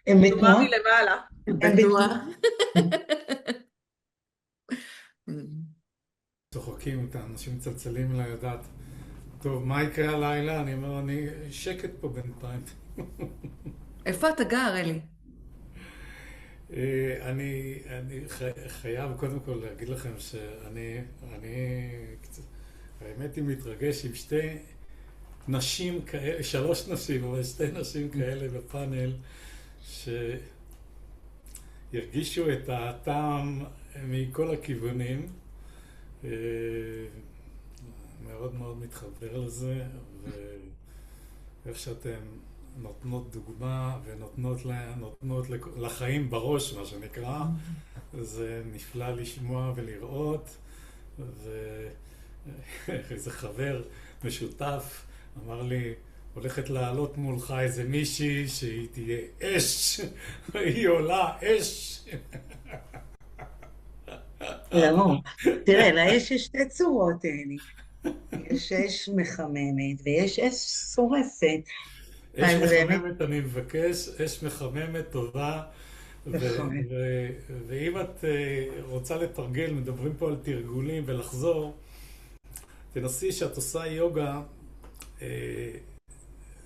הם בתנועה? מלמעלה. בתנועה. צוחקים, את האנשים מצלצלים אליי לדעת, טוב, מה יקרה הלילה? אני אומר, אני שקט פה בינתיים. איפה אתה גר, אלי? אני חייב קודם כל להגיד לכם שאני האמת היא מתרגש עם שתי נשים כאלה, 3 נשים, אבל 2 נשים כאלה בפאנל, שירגישו את הטעם מכל הכיוונים. מאוד מאוד מתחבר לזה, ואיך שאתם נותנות דוגמה ונותנות לחיים בראש, מה שנקרא, זה נפלא לשמוע ולראות. ואיזה חבר משותף אמר לי, הולכת לעלות מולך איזה מישהי שהיא תהיה אש, היא עולה אש. לא, תראה, לאש יש שתי צורות, אלי. יש אש מחממת ויש אש שורפת. אש אז באמת, מחממת אני מבקש, אש מחממת טובה, נכון. ואם את רוצה לתרגל, מדברים פה על תרגולים ולחזור, תנסי שאת עושה יוגה,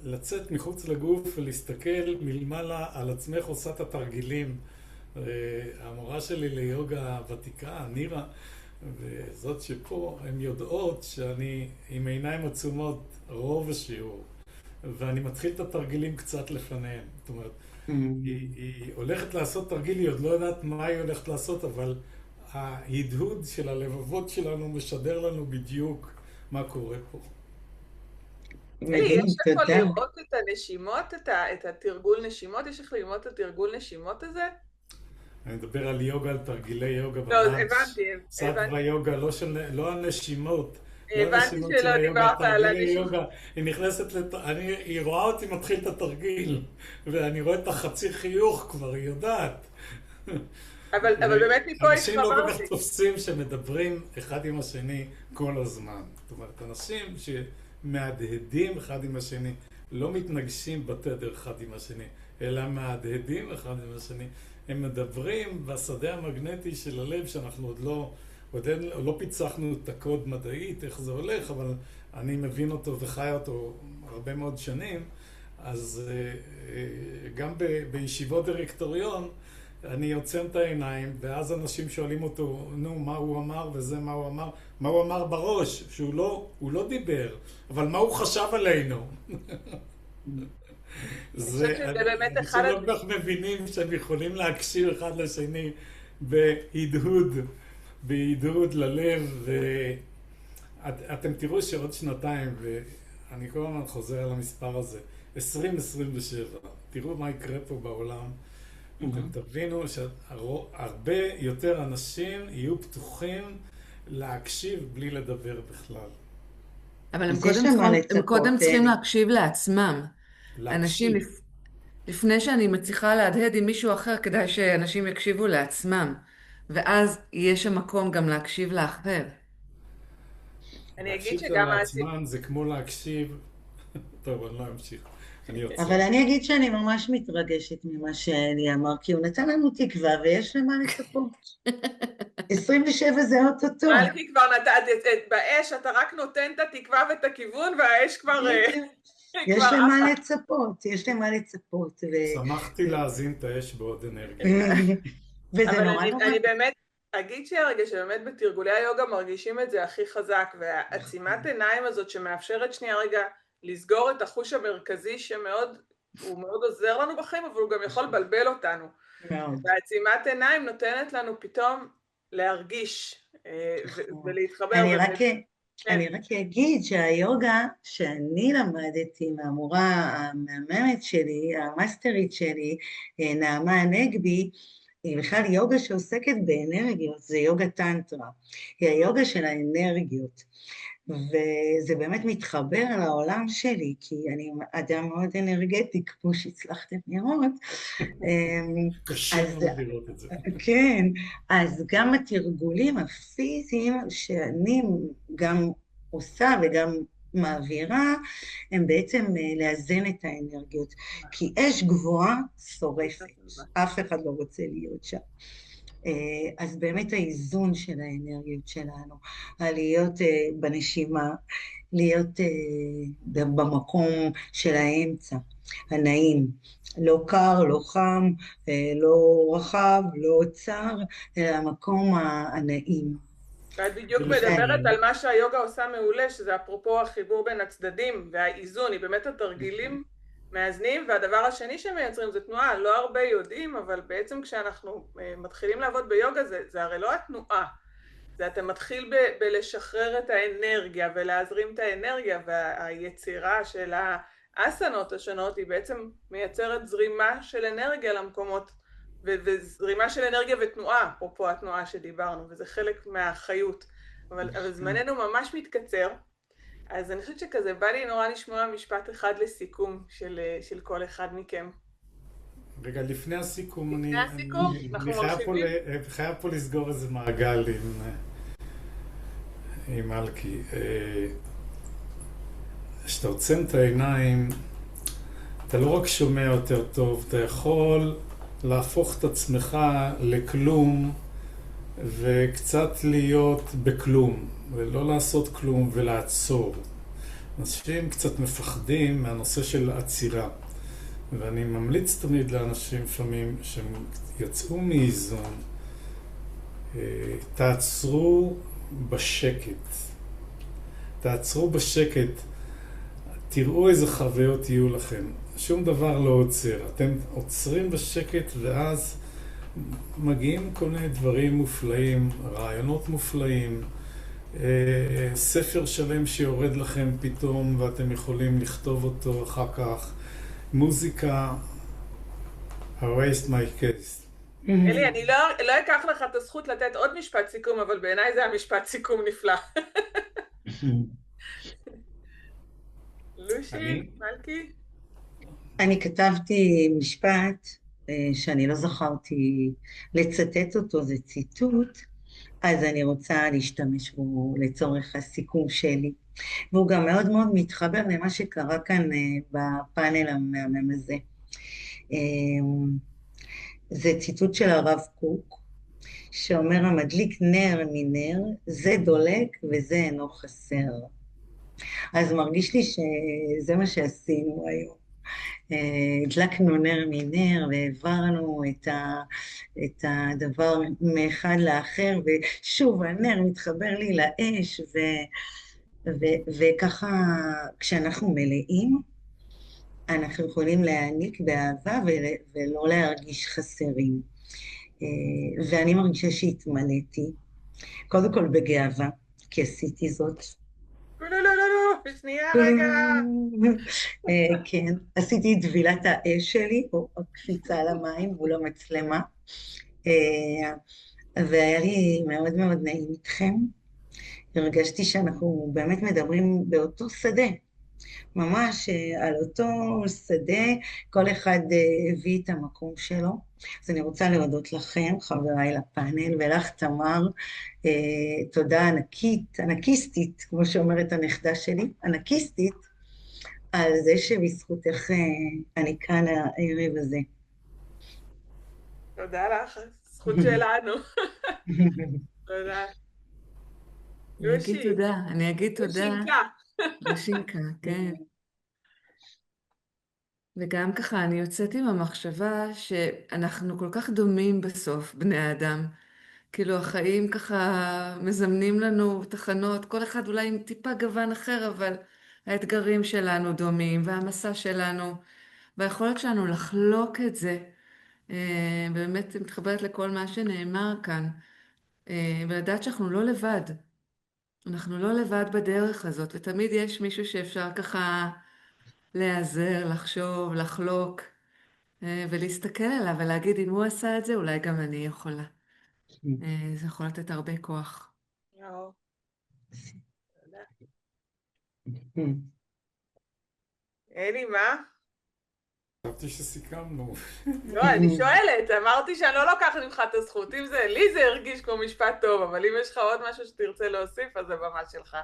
לצאת מחוץ לגוף ולהסתכל מלמעלה על עצמך עושה את התרגילים. המורה שלי ליוגה ותיקה, נירה, וזאת שפה, הן יודעות שאני עם עיניים עצומות רוב השיעור, ואני מתחיל את התרגילים קצת לפניהם. זאת אומרת, היא הולכת לעשות תרגיל, היא עוד לא יודעת מה היא הולכת לעשות, אבל ההדהוד של הלבבות שלנו משדר לנו בדיוק מה קורה פה. אלי, מדהים, יש לך תודה. לראות את הנשימות, את התרגול נשימות? יש לך ללמוד את התרגול נשימות הזה? אני מדבר על יוגה, על תרגילי יוגה לא, ממש. הבנתי. סטווה יוגה, לא הנשימות. לא הבנתי הנשימות של שלא היוגה, דיברת על תרגילי הנשימות. יוגה. היא נכנסת, היא רואה אותי מתחיל את התרגיל, ואני רואה את החצי חיוך כבר, היא יודעת. אבל באמת מפה אנשים לא כל כך התחברתי. תופסים שמדברים אחד עם השני כל הזמן. זאת אומרת, אנשים שמהדהדים אחד עם השני, לא מתנגשים בתדר אחד עם השני, אלא מהדהדים אחד עם השני. הם מדברים בשדה המגנטי של הלב, שאנחנו עוד לא פיצחנו את הקוד מדעית, איך זה הולך, אבל אני מבין אותו וחי אותו הרבה מאוד שנים. אז גם בישיבות דירקטוריון, אני עוצם את העיניים, ואז אנשים שואלים אותו, נו, מה הוא אמר, וזה מה הוא אמר, מה הוא אמר בראש, שהוא לא דיבר, אבל מה הוא חשב עלינו. חושבת שזה באמת אחד אנשים לא כך מבינים שהם יכולים להקשיב אחד לשני בהדהוד ללב, ואתם תראו שעוד שנתיים, ואני כל הזמן חוזר על המספר הזה, 2027, תראו מה יקרה פה בעולם, אתם תבינו שהרבה יותר אנשים יהיו פתוחים להקשיב בלי לדבר בכלל. אבל אז יש למה הם לצפות, קודם צריכים אלי. להקשיב לעצמם. אנשים, להקשיב. לפני שאני מצליחה להדהד עם מישהו אחר, כדאי שאנשים יקשיבו לעצמם. ואז יש שם מקום גם להקשיב לאחר. אני אגיד להקשיב שגם לעצמם זה כמו להקשיב... טוב, אני לא אמשיך. אני יוצא. אבל אני אגיד שאני ממש מתרגשת ממה שאלי אמר, כי הוא נתן לנו תקווה ויש למה לצפות. 27 זה אוטוטו. מלכי כבר באש אתה רק נותן את התקווה ואת הכיוון, והאש כבר... יש למה לצפות, יש למה לצפות. שמחתי להזין את האש בעוד אנרגיה. וזה אבל נורא נורא. אני באמת אגיד שהרגע שבאמת בתרגולי היוגה מרגישים את זה הכי חזק, והעצימת עיניים הזאת שמאפשרת שנייה רגע לסגור את החוש המרכזי הוא מאוד עוזר לנו בחיים, אבל הוא גם יכול לבלבל אותנו. והעצימת עיניים נותנת לנו פתאום להרגיש ולהתחבר. אני רק אגיד שהיוגה שאני למדתי מהמורה המאמנת שלי, המאסטרית שלי, נעמה הנגבי, היא בכלל יוגה שעוסקת באנרגיות, זה יוגה טנטרה, היא היוגה של האנרגיות, וזה באמת מתחבר לעולם שלי, כי אני אדם מאוד אנרגטי, כמו שהצלחתם לראות. קשה מאוד לראות את זה. כן, אז גם התרגולים הפיזיים שאני גם עושה וגם מעבירה, הם בעצם לאזן את האנרגיות, כי אש גבוהה שורפת, אף אחד לא רוצה להיות שם. אז באמת האיזון של האנרגיות שלנו, להיות בנשימה, להיות במקום של האמצע, הנעים, לא קר, לא חם, לא רחב, לא צר, אלא המקום הנעים. ואת בדיוק מדברת על מה שהיוגה עושה מעולה, שזה אפרופו החיבור בין הצדדים והאיזון, היא באמת התרגילים מאזנים, והדבר השני שמייצרים זה תנועה, לא הרבה יודעים, אבל בעצם כשאנחנו מתחילים לעבוד ביוגה זה הרי לא התנועה, זה אתה מתחיל בלשחרר את האנרגיה ולהזרים את האנרגיה, והיצירה של האסנות השונות היא בעצם מייצרת זרימה של אנרגיה למקומות, וזרימה של אנרגיה ותנועה, אפרופו התנועה שדיברנו, וזה חלק מהחיות, אבל זמננו ממש מתקצר, אז אני חושבת שכזה בא לי נורא לשמוע משפט אחד לסיכום של כל אחד מכם. רגע, לפני הסיכום, לפני הסיכום, אנחנו מרחיבים. חייב פה לסגור איזה מעגל עם מלכי. כשאתה עוצם את העיניים, אתה לא רק שומע יותר טוב, אתה יכול להפוך את עצמך לכלום וקצת להיות בכלום, ולא לעשות כלום ולעצור. אנשים קצת מפחדים מהנושא של עצירה, ואני ממליץ תמיד לאנשים לפעמים שהם יצאו מאיזון, תעצרו בשקט. תעצרו בשקט, תראו איזה חוויות יהיו לכם. שום דבר לא עוצר. אתם עוצרים בשקט ואז מגיעים כל מיני דברים מופלאים, רעיונות מופלאים, ספר שלם שיורד לכם פתאום ואתם יכולים לכתוב אותו אחר כך. מוזיקה, I raised my case. אלי, אני לא אקח לך את הזכות לתת עוד משפט סיכום, אבל בעיניי זה המשפט סיכום נפלא. לושי, מלכי? אני כתבתי משפט שאני לא זכרתי לצטט אותו, זה ציטוט, אז אני רוצה להשתמש בו לצורך הסיכום שלי. והוא גם מאוד מאוד מתחבר למה שקרה כאן בפאנל המהמם הזה. זה ציטוט של הרב קוק, שאומר, המדליק נר מנר, זה דולק וזה אינו חסר. אז מרגיש לי שזה מה שעשינו היום. הדלקנו נר מנר והעברנו את הדבר מאחד לאחר, ושוב הנר מתחבר לי לאש, וככה כשאנחנו מלאים, אנחנו יכולים להעניק באהבה ולא להרגיש חסרים. ואני מרגישה שהתמלאתי, קודם כל בגאווה, כי עשיתי זאת. לא, שנייה רגע. כן, עשיתי את טבילת האש שלי, או הקפיצה למים מול המצלמה, והיה לי מאוד מאוד נעים איתכם. הרגשתי שאנחנו באמת מדברים באותו שדה, ממש על אותו שדה, כל אחד הביא את המקום שלו. אז אני רוצה להודות לכם, חבריי לפאנל, ולך תמר, תודה ענקית, ענקיסטית, כמו שאומרת הנכדה שלי, ענקיסטית, על זה שבזכותך אני כאן הערב הזה. תודה לך, זכות שלנו. תודה. אני אגיד תודה. בשינקה. בשינקה, כן. וגם ככה אני יוצאת עם המחשבה שאנחנו כל כך דומים בסוף, בני האדם. כאילו החיים ככה מזמנים לנו תחנות, כל אחד אולי עם טיפה גוון אחר, אבל האתגרים שלנו דומים, והמסע שלנו, והיכולת שלנו לחלוק את זה, באמת מתחברת לכל מה שנאמר כאן, ולדעת שאנחנו לא לבד. אנחנו לא לבד בדרך הזאת, ותמיד יש מישהו שאפשר ככה להיעזר, לחשוב, לחלוק, ולהסתכל עליו ולהגיד, אם הוא עשה את זה, אולי גם אני יכולה. זה יכול לתת הרבה כוח. אלי, מה? חשבתי שסיכמנו. לא, אני שואלת, אמרתי שאני לא לוקחת ממך את הזכות. אם זה, לי זה הרגיש כמו משפט טוב, אבל אם יש לך עוד משהו שתרצה להוסיף, אז זה במה שלך.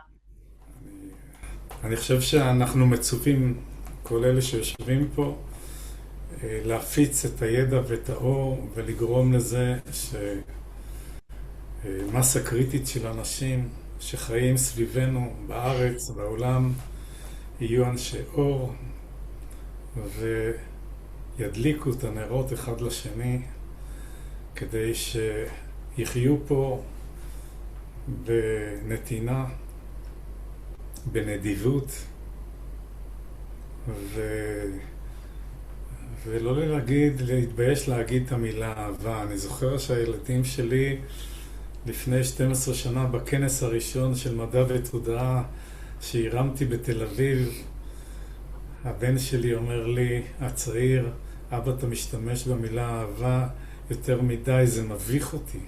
אני חושב שאנחנו מצופים, כל אלה שיושבים פה, להפיץ את הידע ואת האור ולגרום לזה שמסה קריטית של אנשים שחיים סביבנו בארץ, בעולם, יהיו אנשי אור וידליקו את הנרות אחד לשני כדי שיחיו פה בנתינה, בנדיבות ולא להתבייש להגיד את המילה אהבה. אני זוכר שהילדים שלי לפני 12 שנה בכנס הראשון של מדע ותודעה שהרמתי בתל אביב, הבן שלי אומר לי, הצעיר, אבא אתה משתמש במילה אהבה יותר מדי, זה מביך אותי.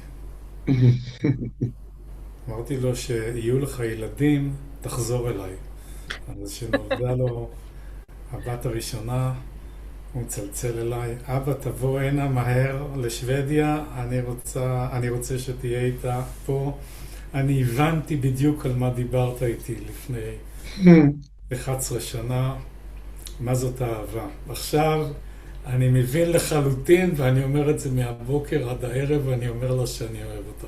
אמרתי לו שיהיו לך ילדים, תחזור אליי. אז שנולדה לו הבת הראשונה, הוא מצלצל אליי, אבא תבוא הנה מהר לשוודיה, אני רוצה שתהיה איתה פה. אני הבנתי בדיוק על מה דיברת איתי לפני 11 שנה, מה זאת אהבה. עכשיו אני מבין לחלוטין, ואני אומר את זה מהבוקר עד הערב, ואני אומר לה שאני אוהב אותה.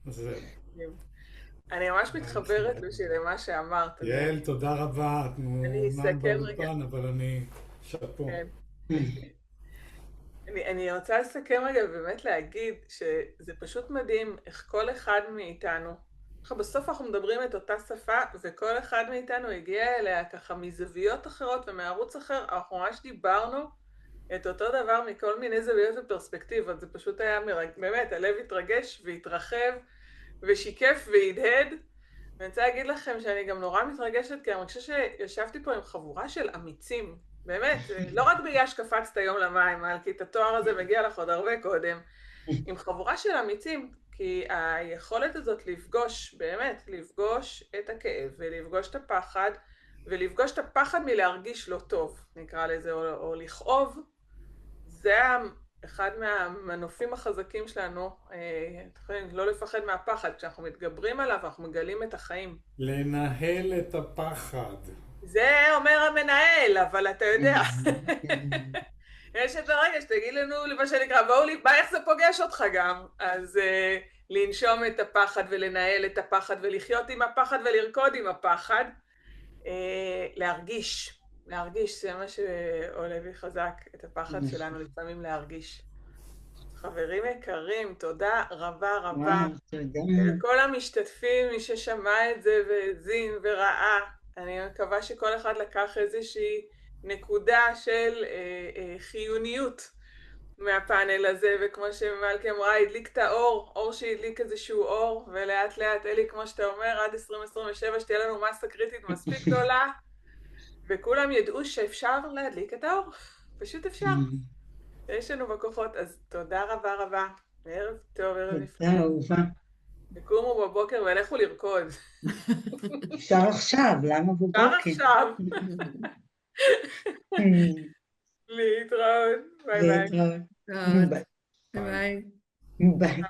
זהו. אני ממש מתחברת לושי למה שאמרת. יעל, תודה רבה. את אני אומנם אסכם רגע. באולפן, אבל אני שאפו. כן. אני רוצה לסכם רגע ובאמת להגיד שזה פשוט מדהים איך כל אחד מאיתנו, בסוף אנחנו מדברים את אותה שפה וכל אחד מאיתנו הגיע אליה ככה מזוויות אחרות ומערוץ אחר, אנחנו ממש דיברנו את אותו דבר מכל מיני זוויות ופרספקטיבות, זה פשוט היה באמת, הלב התרגש והתרחב ושיקף והדהד. ואני רוצה להגיד לכם שאני גם נורא מתרגשת, כי אני חושבת שישבתי פה עם חבורה של אמיצים, באמת, לא רק ביש קפצת היום למים, מלכי, את התואר הזה מגיע לך עוד הרבה קודם, עם חבורה של אמיצים, כי היכולת הזאת לפגוש, באמת, לפגוש את הכאב ולפגוש את הפחד, ולפגוש את הפחד מלהרגיש לא טוב, נקרא לזה, או לכאוב, זה אחד מהמנופים החזקים שלנו, לא לפחד מהפחד, כשאנחנו מתגברים עליו, אנחנו מגלים את החיים. לנהל את הפחד. זה אומר המנהל, אבל אתה יודע. יש את הרגע שתגיד לנו, למה שנקרא, בואו לי, איך זה פוגש אותך גם? אז לנשום את הפחד ולנהל את הפחד ולחיות עם הפחד ולרקוד עם הפחד. להרגיש. להרגיש, זה מה שעולה בי חזק, את הפחד שלנו לפעמים להרגיש. חברים יקרים, תודה רבה רבה. תודה. לכל המשתתפים, מי ששמע את זה והזין וראה, אני מקווה שכל אחד לקח איזושהי נקודה של חיוניות מהפאנל הזה, וכמו שמלכי אמרה, הדליק את האור, אור שהדליק איזשהו אור, ולאט לאט, אלי, כמו שאתה אומר, עד 2027 שתהיה לנו מסה קריטית מספיק גדולה, וכולם ידעו שאפשר להדליק את האור, פשוט אפשר. יש לנו בכוחות, אז תודה רבה רבה. ערב טוב, ערב נפלא. תודה אהובה. וקומו בבוקר ולכו לרקוד. אפשר עכשיו, למה בבוקר? אפשר עכשיו. להתראות. ביי ביי. להתראות. ביי. ביי.